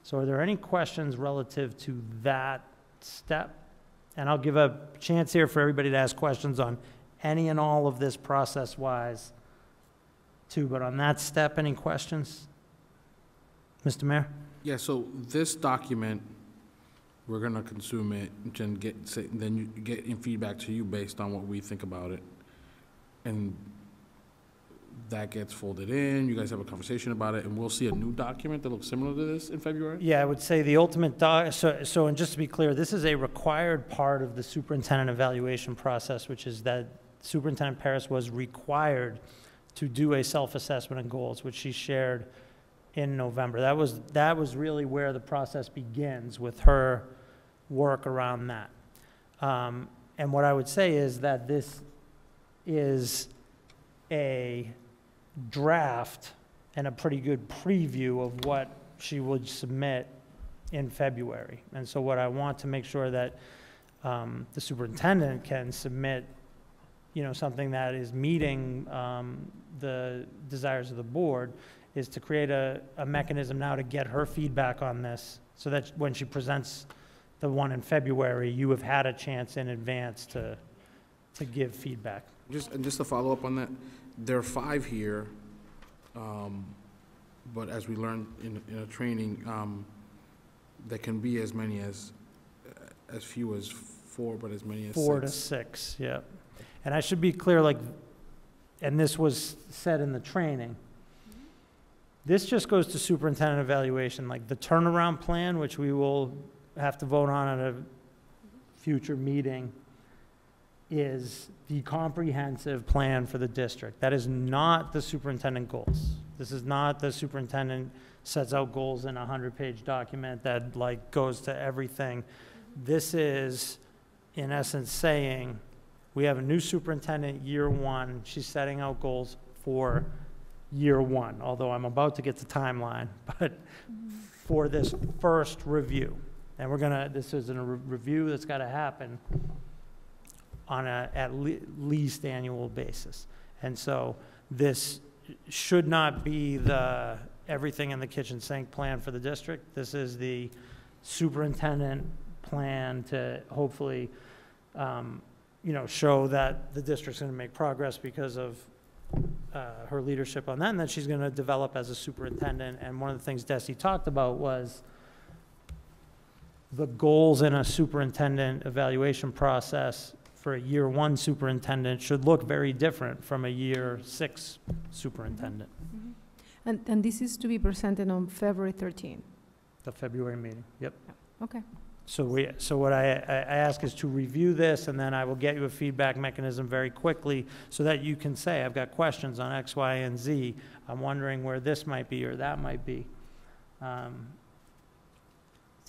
So are there any questions relative to that step? And I'll give a chance here for everybody to ask questions on any and all of this process-wise too. But on that step, any questions? Mr. Mayor? Yeah, so this document, we're gonna consume it, and then you get in feedback to you based on what we think about it. And that gets folded in, you guys have a conversation about it, and we'll see a new document that looks similar to this in February? Yeah, I would say the ultimate, and just to be clear, this is a required part of the superintendent evaluation process, which is that Superintendent Paris was required to do a self-assessment and goals, which she shared in November. That was really where the process begins, with her work around that. And what I would say is that this is a draft and a pretty good preview of what she would submit in February. And so what I want to make sure that the superintendent can submit, something that is meeting the desires of the board, is to create a mechanism now to get her feedback on this, so that when she presents the one in February, you have had a chance in advance to give feedback. Just to follow up on that, there are 5 here, but as we learned in a training, there can be as many as few as 4, but as many as 4 to 6, yeah. And I should be clear, and this was said in the training, this just goes to superintendent evaluation. Like the turnaround plan, which we will have to vote on at a future meeting, is the comprehensive plan for the district. That is not the superintendent goals. This is not the superintendent sets out goals in a 100-page document that goes to everything. This is, in essence, saying we have a new superintendent year 1. She's setting out goals for year 1, although I'm about to get to timeline, but for this first review. And this is a review that's got to happen on at least annual basis. And so this should not be the everything in the kitchen sink plan for the district. This is the superintendent plan to hopefully, show that the district's going to make progress because of her leadership on that, and that she's going to develop as a superintendent. And one of the things Desi talked about was the goals in a superintendent evaluation process for a year 1 superintendent should look very different from a year 6 superintendent. Mm-hmm. And this is to be presented on February 13th? The February meeting, yep. Okay. So what I ask is to review this, and then I will get you a feedback mechanism very quickly so that you can say, I've got questions on X, Y, and Z. I'm wondering where this might be or that might be.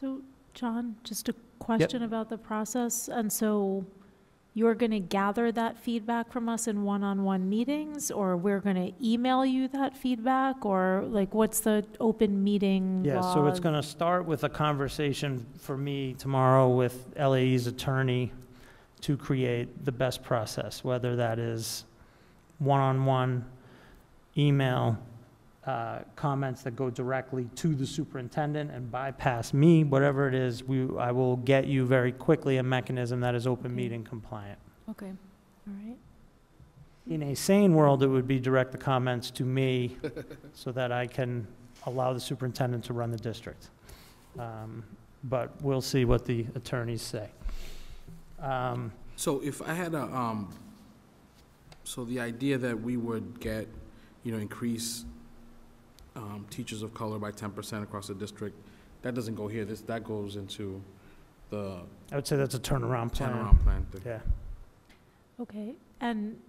So, John, just a question about the process. And so you're going to gather that feedback from us in one-on-one meetings, or we're going to email you that feedback, or what's the open meeting law? So it's going to start with a conversation for me tomorrow with LAE's attorney to create the best process, whether that is one-on-one, email, comments that go directly to the superintendent and bypass me, whatever it is. I will get you very quickly a mechanism that is open meeting compliant. Okay, all right. In a sane world, it would be direct the comments to me so that I can allow the superintendent to run the district. But we'll see what the attorneys say. So if I had so the idea that we would get, increase teachers of color by 10% across the district, that doesn't go here. That goes into the... I would say that's a turnaround plan. Turnaround plan thing. Yeah. Okay, and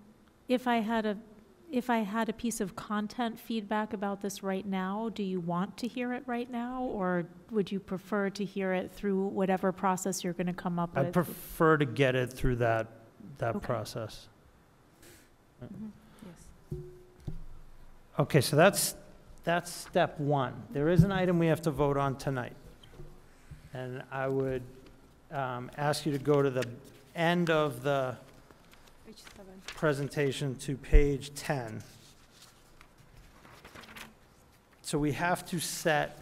if I had a piece of content feedback about this right now, do you want to hear it right now, or would you prefer to hear it through whatever process you're going to come up with? I'd prefer to get it through that process. Mm-hmm. Yes. Okay, so that's step 1. There is an item we have to vote on tonight. And I would ask you to go to the end of the presentation to page 10. So we have to set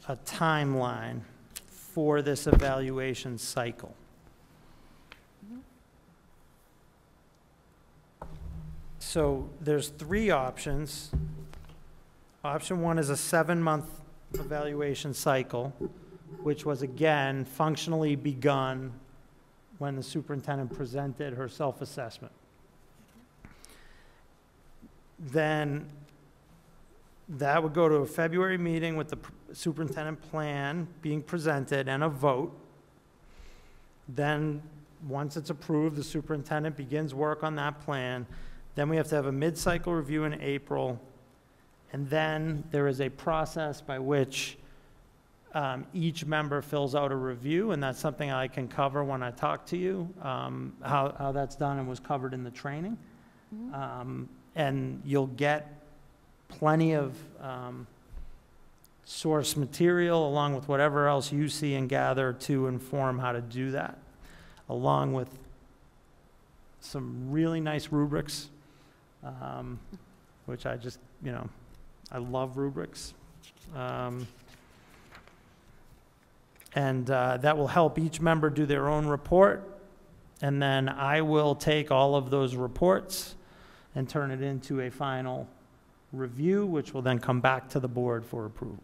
a timeline for this evaluation cycle. So there's 3 options. Option 1 is a 7-month evaluation cycle, which was again functionally begun when the superintendent presented her self-assessment. Then that would go to a February meeting with the superintendent plan being presented and a vote. Then, once it's approved, the superintendent begins work on that plan. Then we have to have a mid-cycle review in April. And then there is a process by which each member fills out a review, and that's something I can cover when I talk to you, how that's done and was covered in the training. And you'll get plenty of source material along with whatever else you see and gather to inform how to do that, along with some really nice rubrics, which I just, I love rubrics. And that will help each member do their own report. And then I will take all of those reports and turn it into a final review, which will then come back to the board for approval.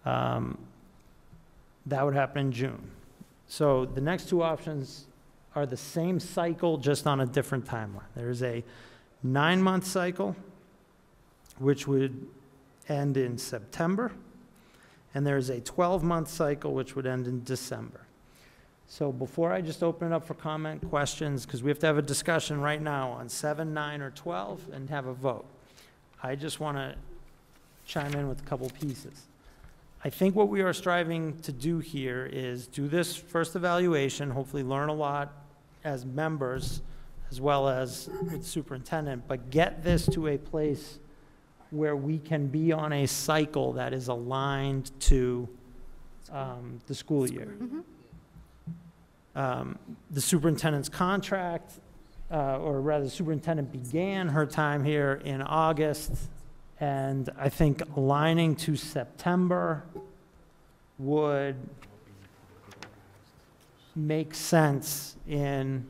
That would happen in June. So the next 2 options are the same cycle, just on a different timeline. There's a 9-month cycle, which would end in September, and there's a 12-month cycle, which would end in December. So before I just open it up for comment, questions, because we have to have a discussion right now on 7, 9, or 12 and have a vote. I just want to chime in with a couple pieces. I think what we are striving to do here is do this first evaluation, hopefully learn a lot as members as well as with superintendent, but get this to a place where we can be on a cycle that is aligned to the school year. The superintendent's contract, or rather the superintendent began her time here in August, and I think aligning to September would make sense in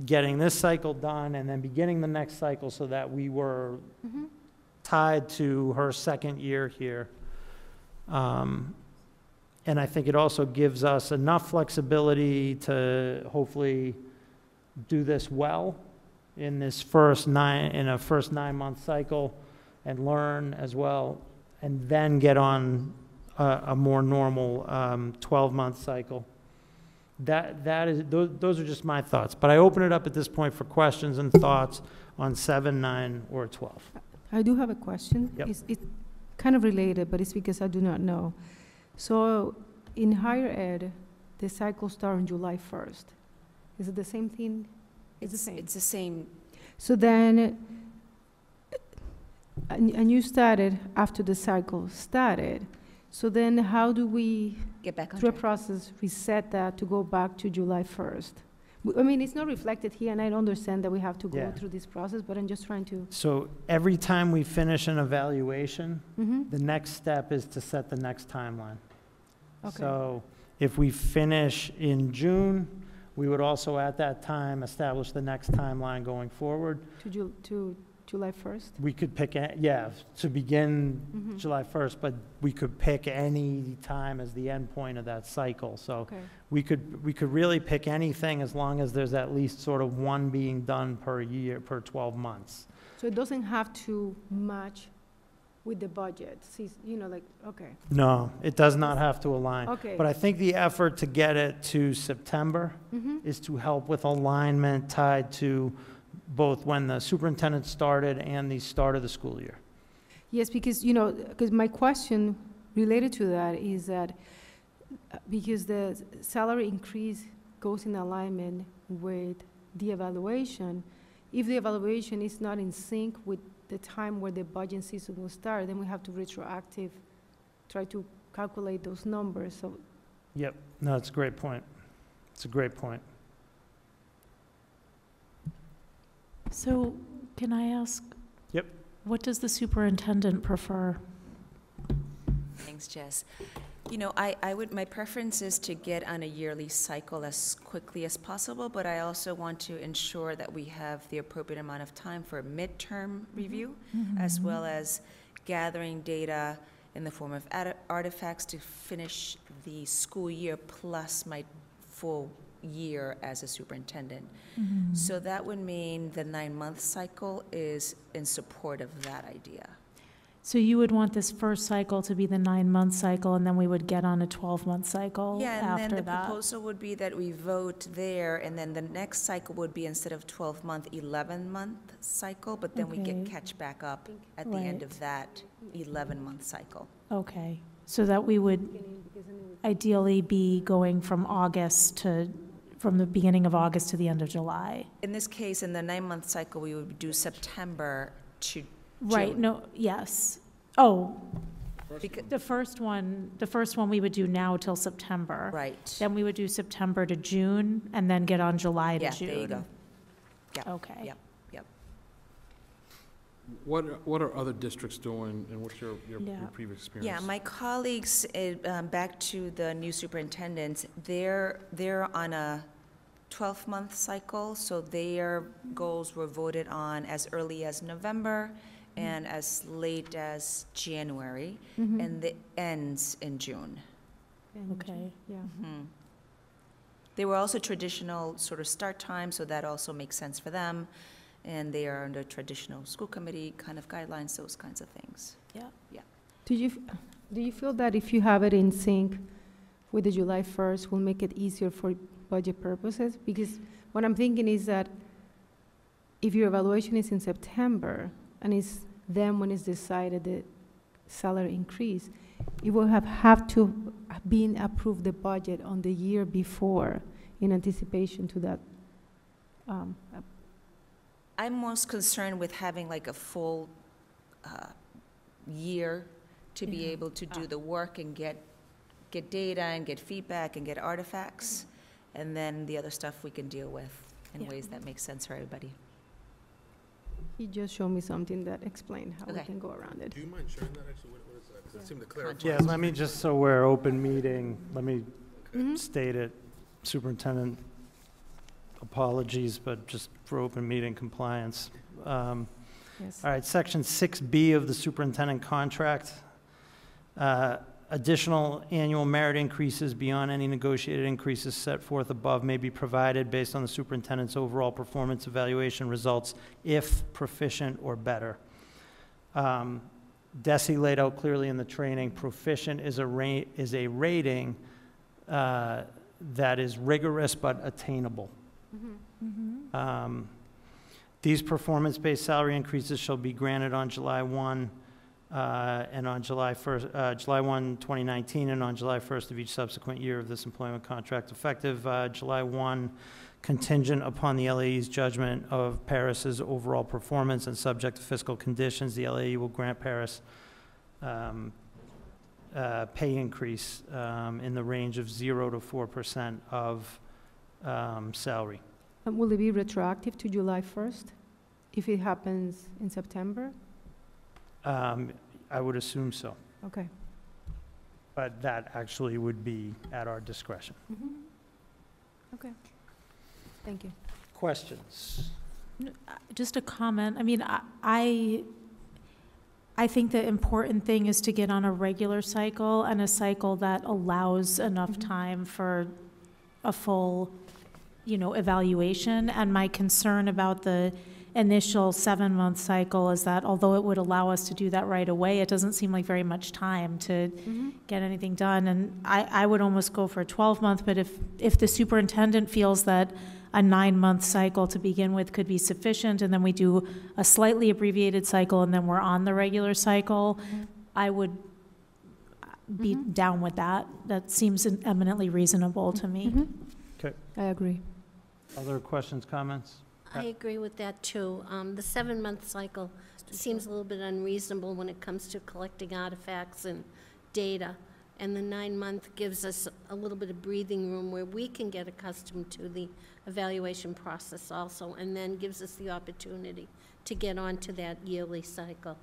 getting this cycle done and then beginning the next cycle so that we were tied to her second year here. And I think it also gives us enough flexibility to hopefully do this well in this first 9-month cycle and learn as well, and then get on a more normal 12-month cycle. Those are just my thoughts, but I open it up at this point for questions and thoughts on 7, 9, or 12. I do have a question. Yep. It's kind of related, but it's because I do not know. So in higher ed, the cycle starts on July 1st. Is it the same thing? It's the same. It's the same. So then, and you started after the cycle started. So then how do we, Get back on through a track. process, reset that to go back to July 1st? I mean, it's not reflected here, and I understand that we have to go Yeah. through this process, but I'm just trying to. So every time we finish an evaluation, Mm-hmm. the next step is to set the next timeline. Okay. So if we finish in June, we would also at that time establish the next timeline going forward. To July 1st? We could pick, to begin Mhm. July 1st, but we could pick any time as the end point of that cycle. So Okay. we could really pick anything as long as there's at least sort of one being done per year, per 12 months. So it doesn't have to match with the budget, see, okay. No, it does not have to align. Okay. But I think the effort to get it to September Mm-hmm. is to help with alignment tied to both when the superintendent started and the start of the school year. Yes, because, because my question related to that is that because the salary increase goes in alignment with the evaluation, if the evaluation is not in sync with the time where the budget season will start, then we have to retroactive, try to calculate those numbers, so. Yep, no, it's a great point. It's a great point. So can I ask? Yep. What does the superintendent prefer? Thanks, Jess. You know, my preference is to get on a yearly cycle as quickly as possible, but I also want to ensure that we have the appropriate amount of time for midterm review, as well as gathering data in the form of artifacts to finish the school year plus my full year as a superintendent. So that would mean the 9-month cycle is in support of that idea. So you would want this first cycle to be the 9-month cycle, and then we would get on a 12-month cycle Yeah, and after then the that? proposal would be that we vote there, and then the next cycle would be instead of 12-month, 11-month cycle, but then we get Okay. catch back up at the end Right. of that 11-month cycle. Okay, so that we would ideally be going from the beginning of August to the end of July? In this case, in the 9-month cycle, we would do September to Right, June. no, yes. Oh, Becau- the first one we would do now till September. Right. Then we would do September to June, and then get on July to Yeah, June. there you go. Yep. Okay. Yep, yep. What are other districts doing, and what's your Yeah. previous experience? Yeah, my colleagues, back to the new superintendents, they're on a 12-month cycle, so their goals were voted on as early as November and as late as January, and the ends in June. Okay. Yeah. They were also traditional sort of start time, so that also makes sense for them, and they are under traditional school committee kind of guidelines, those kinds of things. Do you feel that if you have it in sync with the July 1st will make it easier for budget purposes? Because what I'm thinking is that if your evaluation is in September, and it's then when it's decided the salary increase, it will have to been approved the budget on the year before in anticipation to that. I'm most concerned with having like a full year to be Yeah. able to do the work and get data and get feedback and get artifacts, and then the other stuff we can deal with in Yeah. ways that make sense for everybody. He just showed me something that explained how we Okay. can go around it. Do you mind sharing that, actually? What is that? Because it seemed to clarify. Yeah, let me just, so we're open meeting, let me Mhm. state it. Superintendent, apologies, but just for open meeting compliance. Yes. All right, section 6B of the superintendent contract. Additional annual merit increases beyond any negotiated increases set forth above may be provided based on the superintendent's overall performance evaluation results if proficient or better. Desi laid out clearly in the training, proficient is a rating that is rigorous but attainable. These performance-based salary increases shall be granted on July 1 and on July 1, 2019, and on July 1st of each subsequent year of this employment contract, effective July 1, contingent upon the LAE's judgment of Paris's overall performance and subject to fiscal conditions. The LAE will grant Paris pay increase in the range of 0 to 4% of salary. And will it be retroactive to July 1st if it happens in September? I would assume so, Okay. but that actually would be at our discretion. Okay. Thank you. Questions? Just a comment. I mean, I think the important thing is to get on a regular cycle and a cycle that allows enough time for a full, evaluation. And my concern about the initial 7-month cycle is that although it would allow us to do that right away, it doesn't seem like very much time to get anything done. And I would almost go for a 12-month, but if the superintendent feels that a 9-month cycle to begin with could be sufficient, and then we do a slightly abbreviated cycle, and then we're on the regular cycle, I would be down with that. That seems eminently reasonable to me. Okay. I agree. Other questions, comments? I agree with that, too. The 7-month cycle seems a little bit unreasonable when it comes to collecting artifacts and data, and the 9-month gives us a little bit of breathing room where we can get accustomed to the evaluation process also, and then gives us the opportunity to get onto that yearly cycle.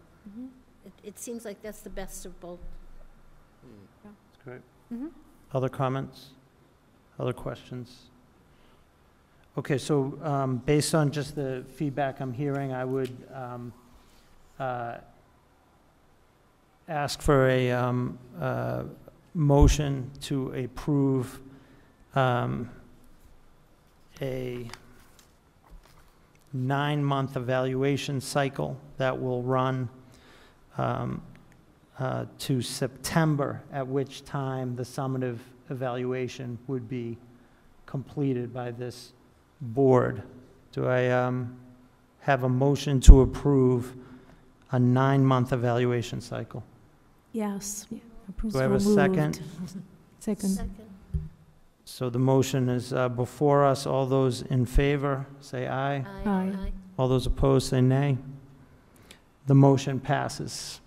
It seems like that's the best of both. Great. Mhm. Other comments? Other questions? Okay, so based on just the feedback I'm hearing, I would ask for a motion to approve a 9-month evaluation cycle that will run to September, at which time the summative evaluation would be completed by this board. Do I have a motion to approve a 9-month evaluation cycle? Yes. Do I have a second? Second. So the motion is before us. All those in favor, say aye. Aye. All those opposed, say nay. The motion passes.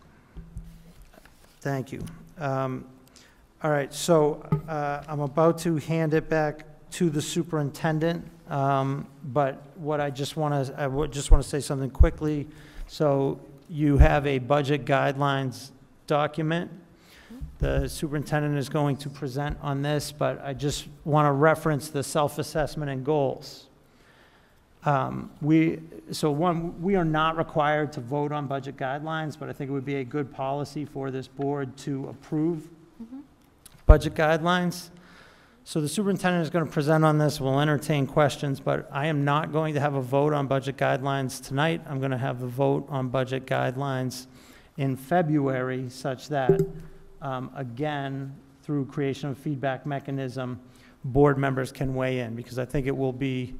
Thank you. All right, so I'm about to hand it back to the superintendent, but what I just want to say something quickly. So you have a budget guidelines document. The superintendent is going to present on this, but I just want to reference the self-assessment and goals. We are not required to vote on budget guidelines, but I think it would be a good policy for this board to approve budget guidelines. So the superintendent is going to present on this. We'll entertain questions, but I am not going to have a vote on budget guidelines tonight. I'm going to have the vote on budget guidelines in February, such that, again, through creation of feedback mechanism, board members can weigh in, because I think it will be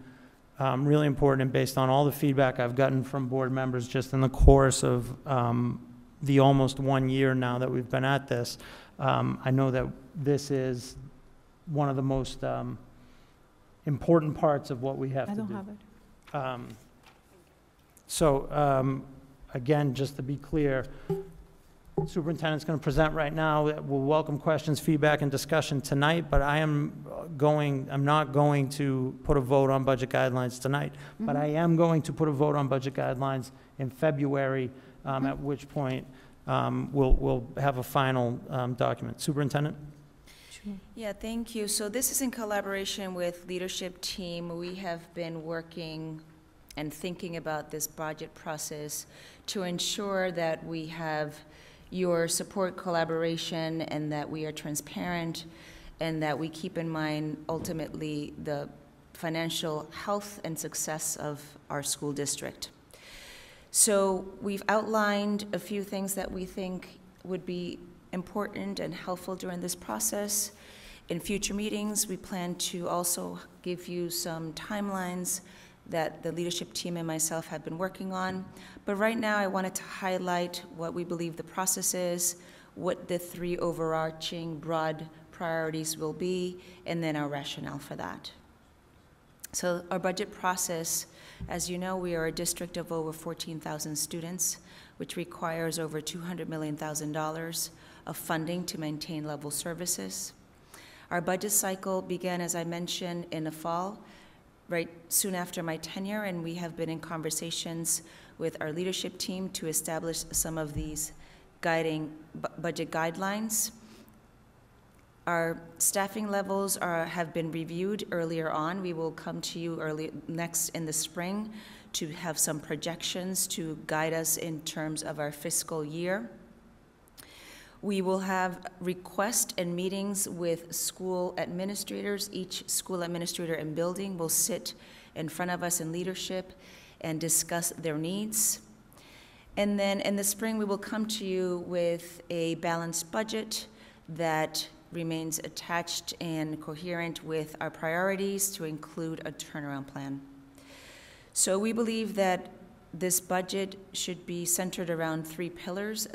really important, and based on all the feedback I've gotten from board members just in the course of the almost 1 year now that we've been at this, I know that this is one of the most important parts of what we have to do. I don't have it. Again, just to be clear, superintendent's going to present right now. We'll welcome questions, feedback, and discussion tonight, but I'm not going to put a vote on budget guidelines tonight, but I am going to put a vote on budget guidelines in February, at which point we'll have a final document. Superintendent? Yeah, thank you. So this is in collaboration with leadership team. We have been working and thinking about this budget process to ensure that we have your support, collaboration, and that we are transparent, and that we keep in mind ultimately the financial health and success of our school district. So we've outlined a few things that we think would be important and helpful during this process. In future meetings, we plan to also give you some timelines that the leadership team and myself have been working on. But right now, I wanted to highlight what we believe the process is, what the 3 overarching broad priorities will be, and then our rationale for that. So our budget process, as you know, we are a district of over 14,000 students, which requires over $200 million of funding to maintain level services. Our budget cycle began, as I mentioned, in the fall, right soon after my tenure, and we have been in conversations with our leadership team to establish some of these guiding budget guidelines. Our staffing levels have been reviewed earlier on. We will come to you next in the spring to have some projections to guide us in terms of our fiscal year. We will have requests and meetings with school administrators. Each school administrator and building will sit in front of us in leadership and discuss their needs. And then in the spring, we will come to you with a balanced budget that remains attached and coherent with our priorities to include a turnaround plan. So we believe that this budget should be centered around 3 pillars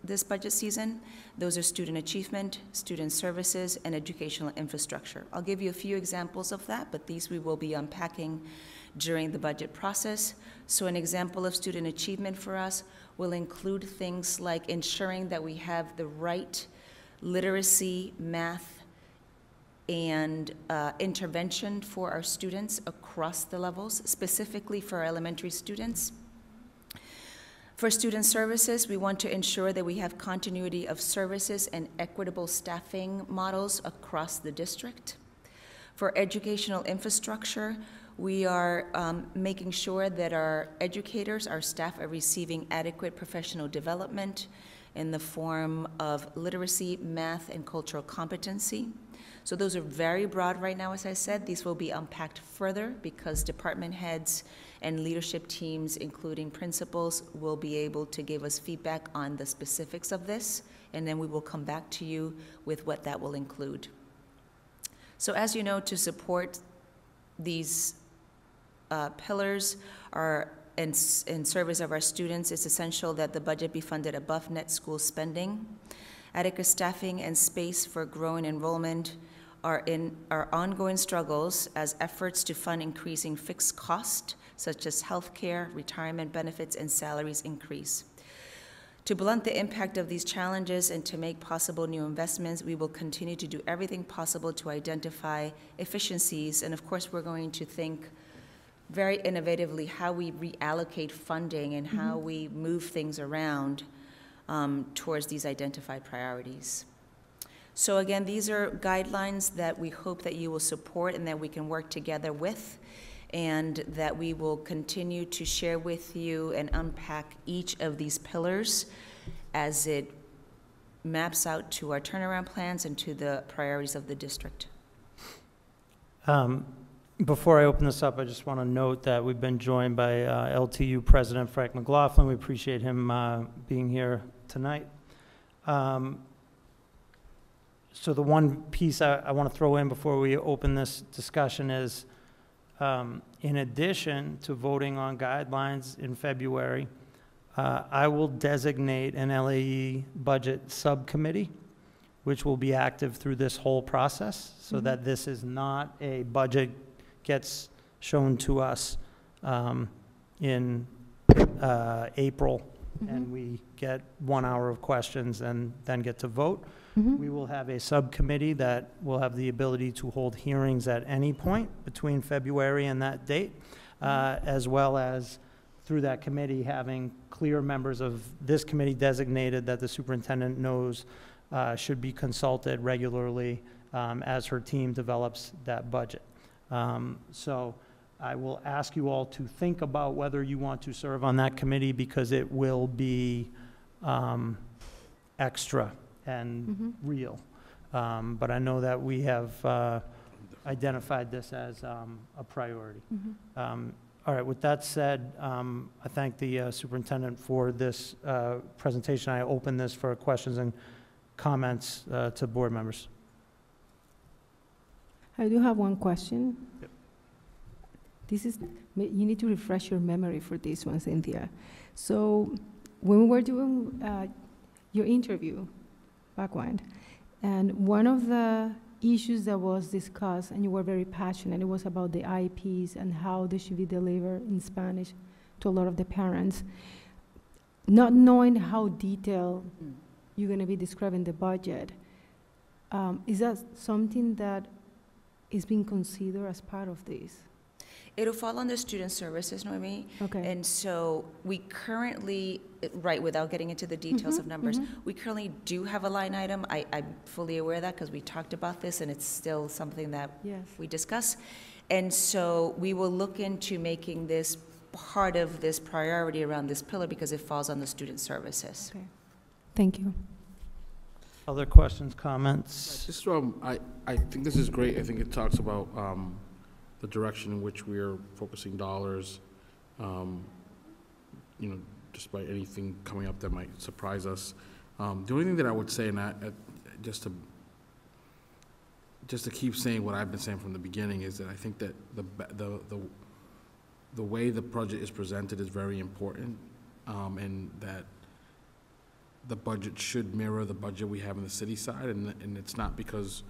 this budget season. Those are student achievement, student services, and educational infrastructure. I'll give you a few examples of that, but these we will be unpacking during the budget process. So an example of student achievement for us will include things like ensuring that we have the right literacy, math, and intervention for our students across the levels, specifically for our elementary students. For student services, we want to ensure that we have continuity of services and equitable staffing models across the district. For educational infrastructure, we are making sure that our educators, our staff, are receiving adequate professional development in the form of literacy, math, and cultural competency. So those are very broad right now, as I said. These will be unpacked further because department heads and leadership teams, including principals, will be able to give us feedback on the specifics of this, and then we will come back to you with what that will include. So as you know, to support these pillars in service of our students, it's essential that the budget be funded above net school spending. Adequate staffing and space for growing enrollment are in our ongoing struggles as efforts to fund increasing fixed costs, such as healthcare, retirement benefits, and salaries increase. To blunt the impact of these challenges and to make possible new investments, we will continue to do everything possible to identify efficiencies, and of course, we're going to think very innovatively how we reallocate funding and how we move things around towards these identified priorities. So again, these are guidelines that we hope that you will support and that we can work together with, and that we will continue to share with you and unpack each of these pillars as it maps out to our turnaround plans and to the priorities of the district. Before I open this up, I just want to note that we've been joined by LTU President Frank McLaughlin. We appreciate him being here tonight. So the one piece I want to throw in before we open this discussion is, in addition to voting on guidelines in February, I will designate an LAE Budget Subcommittee, which will be active through this whole process, so that this is not a budget gets shown to us in April, and we get 1 hour of questions and then get to vote. We will have a subcommittee that will have the ability to hold hearings at any point between February and that date, as well as through that committee having clear members of this committee designated that the superintendent knows should be consulted regularly as her team develops that budget. So I will ask you all to think about whether you want to serve on that committee, because it will be extra and real. But I know that we have identified this as a priority. All right, with that said, I thank the superintendent for this presentation. I open this for questions and comments to board members. I do have one question. Yep. This is, you need to refresh your memory for this one, Cynthia. So when we were doing your interview back when, and one of the issues that was discussed, and you were very passionate, it was about the IEPs and how they should be delivered in Spanish to a lot of the parents. Not knowing how detailed you're going to be describing the budget, is that something that is being considered as part of this? It'll fall under student services, Noemi. Okay. And so we currently, right, without getting into the details of numbers, we currently do have a line item. I'm fully aware of that because we talked about this, and it's still something that we discuss. And so we will look into making this part of this priority around this pillar because it falls on the student services. Okay. Thank you. Other questions, comments? Just, I think this is great. I think it talks about the direction in which we are focusing dollars, you know, despite anything coming up that might surprise us. The only thing that I would say, and just to keep saying what I've been saying from the beginning, is that I think that the way the budget is presented is very important, and that the budget should mirror the budget we have on the city side, and it's not because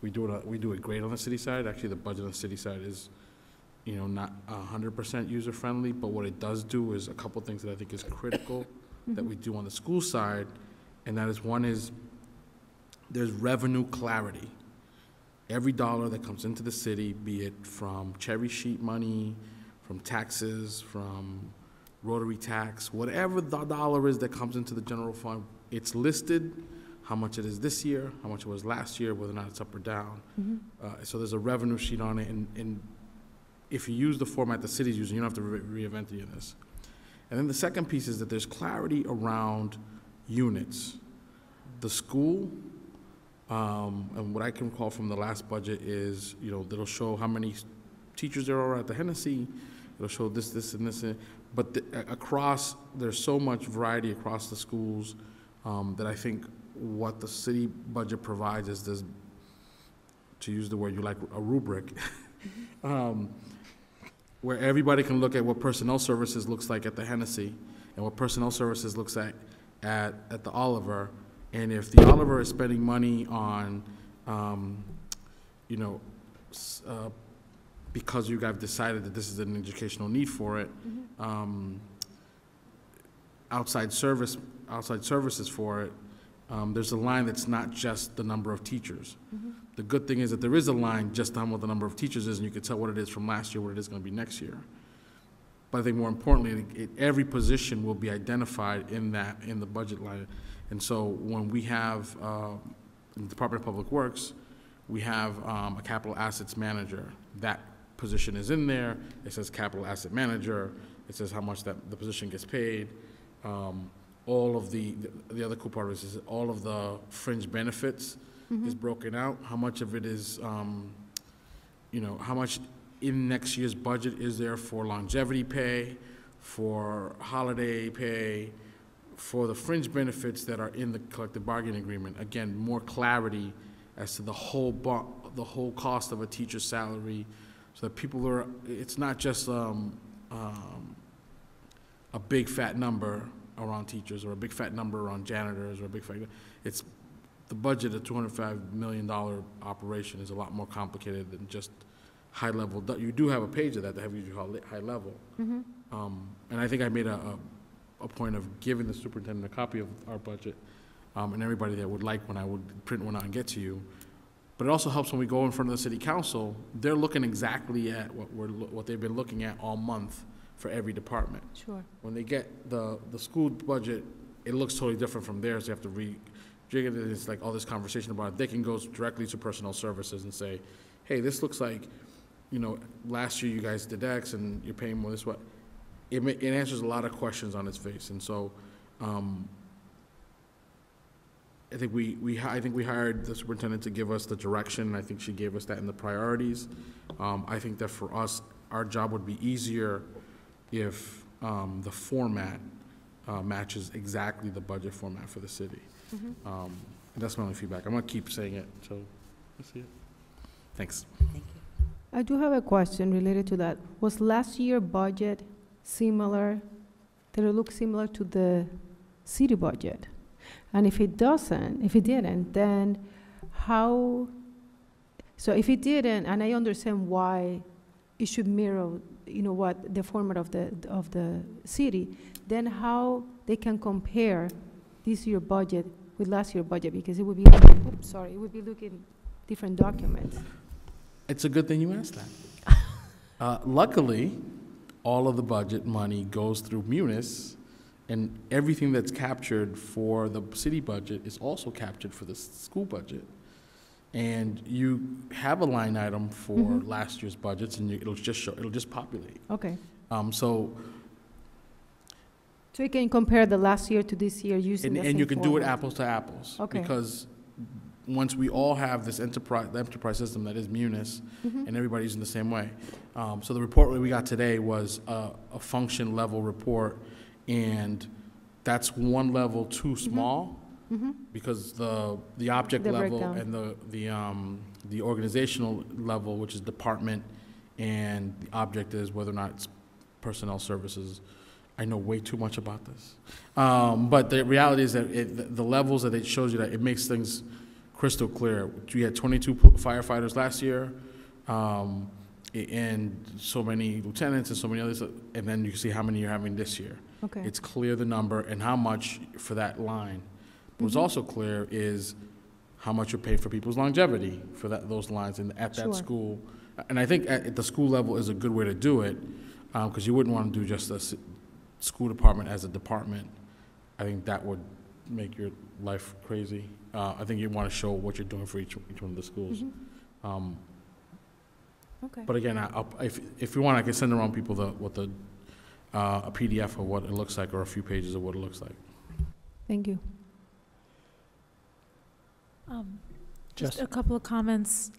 we do it great on the city side. Actually, the budget on the city side is, you know, not 100% user-friendly, but what it does do is a couple things that I think is critical that we do on the school side, and that is, one is there's revenue clarity. Every dollar that comes into the city, be it from cherry sheet money, from taxes, from Rotary tax, whatever the dollar is that comes into the general fund, it's listed, how much it is this year, how much it was last year, whether or not it's up or down. So there's a revenue sheet on it, and if you use the format the city's using, you don't have to reinvent any of this. And then the second piece is that there's clarity around units. The school, and what I can recall from the last budget is, that'll show how many teachers there are at the Hennessy, it'll show this, and this, but there's so much variety across the schools that I think what the city budget provides is this, to use the word you like, a rubric, where everybody can look at what personnel services looks like at the Hennessy and what personnel services looks like at the Oliver. And if the Oliver is spending money on, because you guys decided that this is an educational need for it, outside services for it, there's a line that's not just the number of teachers. The good thing is that there is a line just on what the number of teachers is, and you can tell what it is from last year, what it is going to be next year. But I think more importantly, every position will be identified in the budget line. And so when we have, in the Department of Public Works, we have a capital assets manager. That position is in there. It says capital asset manager. It says how much the position gets paid. All of the other cool part is all of the fringe benefits is broken out. How much of it is, how much in next year's budget is there for longevity pay, for holiday pay, for the fringe benefits that are in the collective bargaining agreement. Again, more clarity as to the whole cost of a teacher's salary, so that people are, it's not just a big fat number around teachers or a big fat number around janitors or a big fat, it's the budget of $205 million operation is a lot more complicated than just high level. You do have a page of that have you call it high level. And I think I made a point of giving the superintendent a copy of our budget, and everybody that would like when I would print one out and get to you. But it also helps when we go in front of the city council, they're looking exactly at what they've been looking at all month for every department. Sure. When they get the school budget, it looks totally different from theirs. They have to rejig it, and it's like all this conversation about it. They can go directly to personnel services and say, hey, this looks like, last year you guys did X and you're paying more this way. It answers a lot of questions on its face. And so I think we hired the superintendent to give us the direction. I think she gave us that in the priorities. I think that for us, our job would be easier if the format matches exactly the budget format for the city. And that's my only feedback. I'm going to keep saying it, so let's see it. Thanks. Thank you. I do have a question related to that. Was last year's budget similar, did it look similar to the city budget? And if it didn't, then how, so if it didn't, and I understand why it should mirror, what the format of the city, then how they can compare this year's budget with last year's budget, because it would be, it would be looking different documents. It's a good thing you asked that. Luckily, all of the budget money goes through Munis, and everything that's captured for the city budget is also captured for the school budget. And you have a line item for last year's budgets, and it'll just populate. Okay. So you can compare the last year to this year using the same and you can do it format. apples to apples. Okay. Because once we all have this enterprise system that is Munis, and everybody's in the same way. So the report that we got today was a function level report, and that's one level too small, because the object level breakdown. and the organizational level, which is department, and the object is whether or not it's personnel services. I know way too much about this, but the reality is that the levels that it shows you, that it makes things crystal clear. We had 22 firefighters last year, and so many lieutenants and so many others, and then you can see how many you're having this year. Okay. It's clear the number and how much for that line. What's also clear is how much you're paying for people's longevity for those lines at that school. And I think at the school level is a good way to do it, because you wouldn't want to do just a school department as a department, I think that would make your life crazy. I think you want to show what you're doing for each one of the schools. Okay. But again, if you want, I can send around people a PDF of what it looks like, or a few pages of what it looks like. Thank you. Just a couple of comments.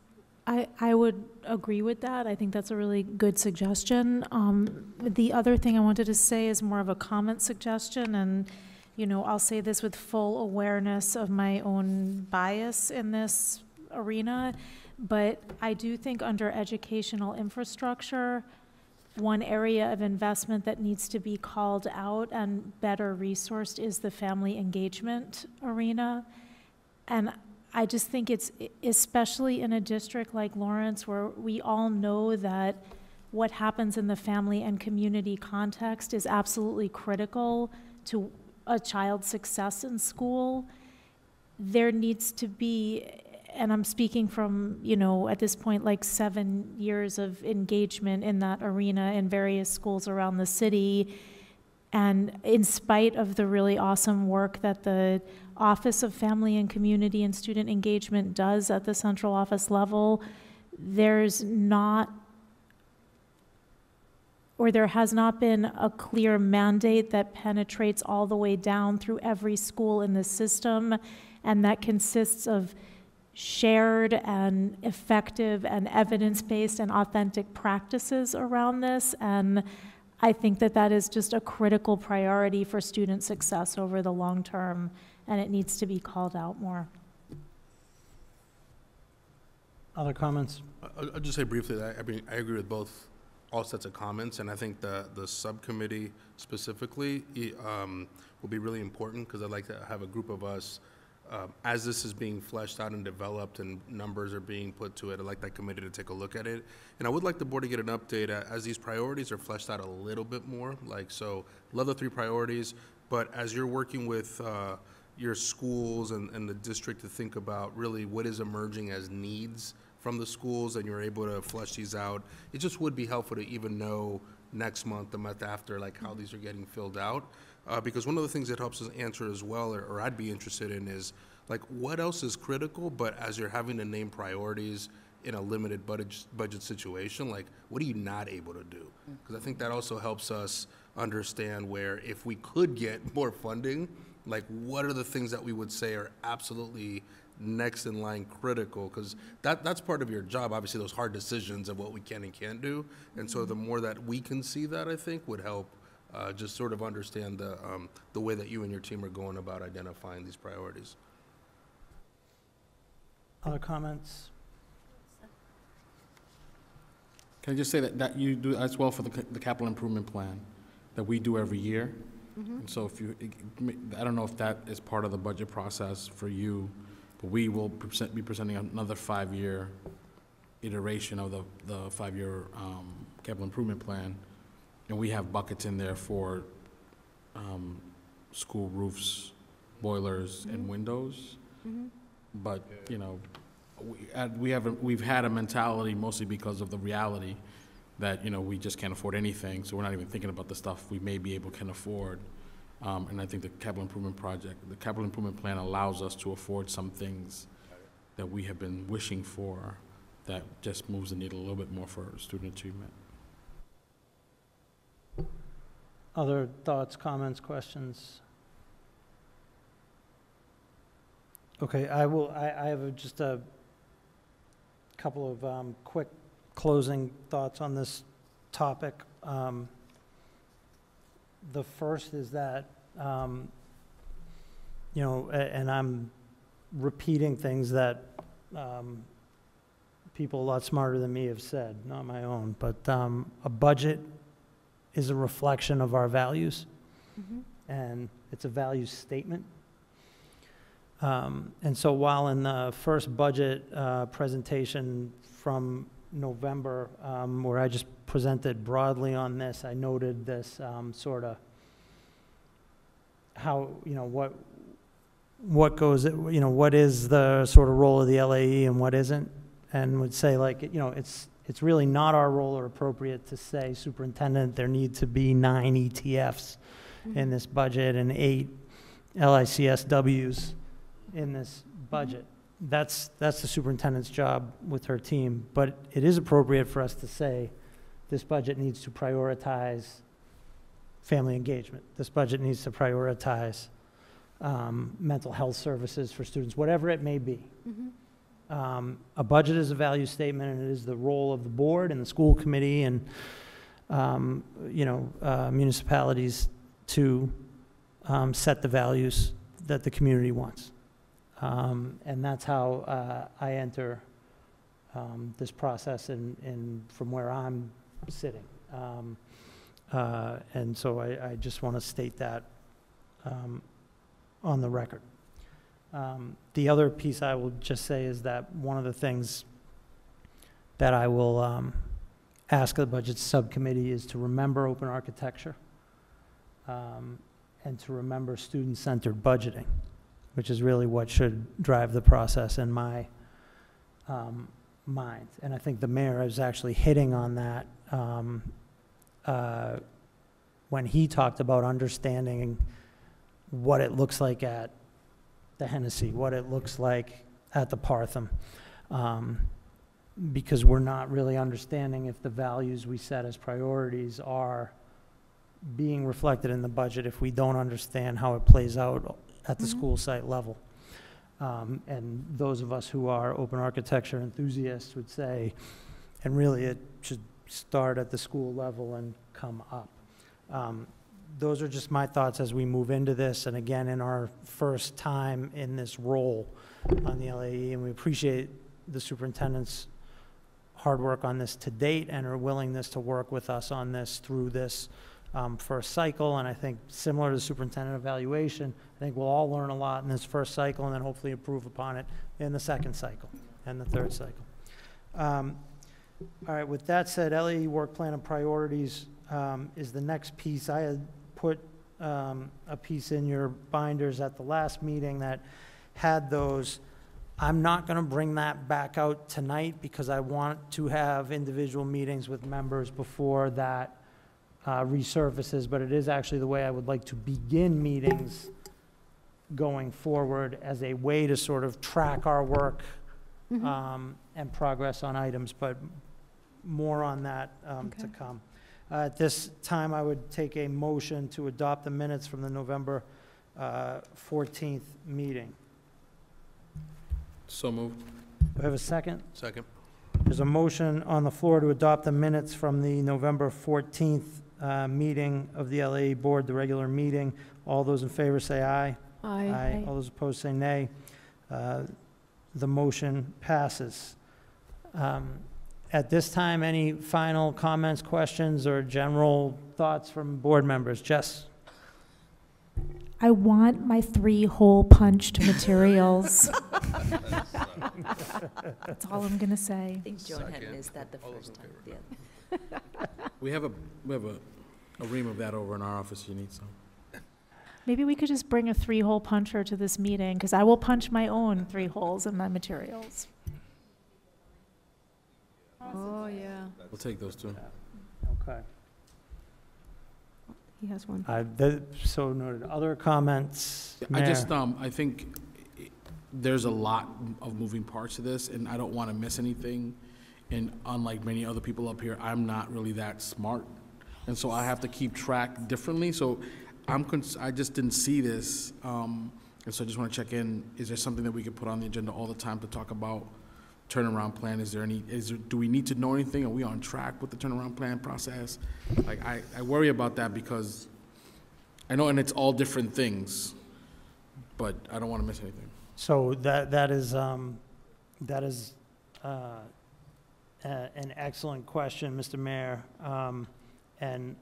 I would agree with that. I think that's a really good suggestion. The other thing I wanted to say is more of a comment suggestion, and I'll say this with full awareness of my own bias in this arena, but I do think under educational infrastructure, one area of investment that needs to be called out and better resourced is the family engagement arena. And I just think it's, especially in a district like Lawrence, where we all know that what happens in the family and community context is absolutely critical to a child's success in school. There needs to be, and I'm speaking from, at this point, like 7 years of engagement in that arena in various schools around the city. And in spite of the really awesome work that the Office of Family and Community and Student Engagement does at the central office level, there's not, or there has not been a clear mandate that penetrates all the way down through every school in the system, and that consists of shared and effective and evidence-based and authentic practices around this. And I think that that is just a critical priority for student success over the long term, and it needs to be called out more. Other comments? I'll just say briefly that I agree with all sets of comments, and I think the subcommittee specifically will be really important, because I'd like to have a group of us as this is being fleshed out and developed and numbers are being put to it. I'd like that committee to take a look at it. And I would like the board to get an update as these priorities are fleshed out a little bit more. So love the 3 priorities, but as you're working with your schools and the district to think about really what is emerging as needs from the schools, and you're able to flesh these out, it just would be helpful to even know next month, the month after, like how these are getting filled out. Because one of the things that helps us answer as well, or I'd be interested in, is like what else is critical, but as you're having to name priorities in a limited budget situation, like what are you not able to do? Because I think that also helps us understand where, if we could get more funding, like what are the things that we would say are absolutely next in line critical, because that's part of your job, obviously, those hard decisions of what we can and can't do. And so the more that we can see that, I think would help just sort of understand the way that you and your team are going about identifying these priorities. Other comments? Can I just say that you do as well for the capital improvement plan that we do every year? And so if you, I don't know if that is part of the budget process for you, but we will be presenting another 5-year iteration of the 5-year capital improvement plan. And we have buckets in there for school roofs, boilers, and windows. But, we've had a mentality, mostly because of the reality that, we just can't afford anything, so we're not even thinking about the stuff we may be able to afford. And I think the capital improvement plan allows us to afford some things that we have been wishing for, that just moves the needle a little bit more for student achievement. Other thoughts, comments, questions? Okay, I have just a couple of quick closing thoughts on this topic. The first is that, and I'm repeating things that people a lot smarter than me have said, not my own, but a budget is a reflection of our values, and it's a values statement. And so while in the first budget presentation from November, where I just presented broadly on this, I noted this sort of how, what goes, what is the sort of role of the LAE and what isn't, and would say, like, it's it's really not our role or appropriate to say, superintendent, there need to be 9 ETFs in this budget and 8 LICSWs in this budget. That's the superintendent's job with her team, but it is appropriate for us to say this budget needs to prioritize family engagement. This budget needs to prioritize mental health services for students, whatever it may be. A budget is a value statement, and it is the role of the board and the school committee and municipalities to set the values that the community wants. And that's how I enter this process and from where I'm sitting. And so I just want to state that on the record. The other piece I will just say is that one of the things that I will ask the Budget Subcommittee is to remember open architecture and to remember student-centered budgeting, which is really what should drive the process in my mind. And I think the mayor is actually hitting on that when he talked about understanding what it looks like at the Hennessy, what it looks like at the Partham, because we're not really understanding if the values we set as priorities are being reflected in the budget if we don't understand how it plays out at the school site level. And those of us who are open architecture enthusiasts would say, and really it should start at the school level and come up. Those are just my thoughts as we move into this, and again, in our first time in this role on the LAE, and we appreciate the superintendent's hard work on this to date and her willingness to work with us on this through this first cycle. And I think similar to the superintendent evaluation, I think we'll all learn a lot in this first cycle and then hopefully improve upon it in the second cycle and the third cycle. All right, with that said, LAE work plan and priorities is the next piece. I had put a piece in your binders at the last meeting that had those. I'm not going to bring that back out tonight because I want to have individual meetings with members before that resurfaces, but it is actually the way I would like to begin meetings going forward as a way to sort of track our work and progress on items, but more on that to come. At this time, I would take a motion to adopt the minutes from the November 14th meeting. So moved. Do I have a second? Second. There's a motion on the floor to adopt the minutes from the November 14th meeting of the LAE Board, the regular meeting. All those in favor say aye. Aye. Aye. All those opposed say nay. The motion passes. At this time, any final comments, questions, or general thoughts from board members? Jess? I want my 3 hole punched materials. That's all I'm gonna say. I think Joan had missed that the first time. Yeah. We have a ream of that over in our office. You need some. Maybe we could just bring a 3 hole puncher to this meeting, because I will punch my own 3 holes in my materials. Oh, yeah. We'll take those two. Okay. He has one. So noted. Other comments? I just, I think there's a lot of moving parts to this, and I don't want to miss anything. And unlike many other people up here, I'm not really that smart. And so I have to keep track differently. So I just didn't see this. And so I just want to check in. Is there something that we could put on the agenda all the time to talk about turnaround plan? Do we need to know anything? Are we on track with the turnaround plan process? Like, I worry about that because I know, and it's all different things, but I don't want to miss anything. So that is an excellent question, Mr. Mayor. And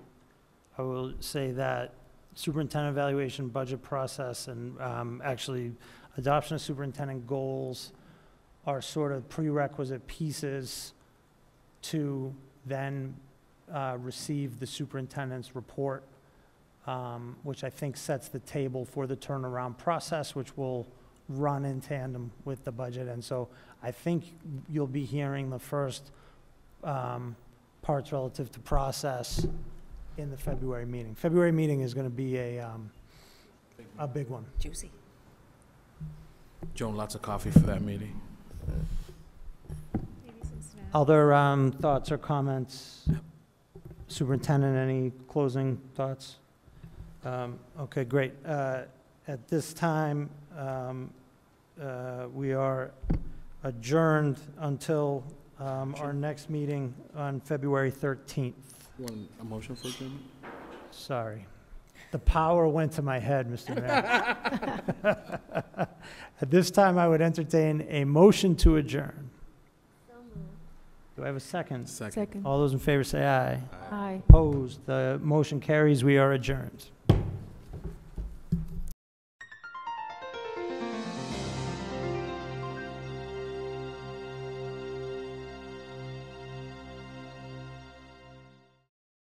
I will say that superintendent evaluation budget process and actually adoption of superintendent goals are sort of prerequisite pieces to then receive the superintendent's report, which I think sets the table for the turnaround process, which will run in tandem with the budget. And so I think you'll be hearing the first parts relative to process in the February meeting. February meeting is going to be a big one. Juicy. Joan, lots of coffee for that meeting. Other thoughts or comments? Superintendent, any closing thoughts? Okay, great. At this time, we are adjourned until our next meeting on February 13th. Want a motion for adjournment? Sorry. The power went to my head, Mr. Mayor. At this time, I would entertain a motion to adjourn. Do I have a second? Second. Second. All those in favor say aye. Aye. Opposed? The motion carries. We are adjourned.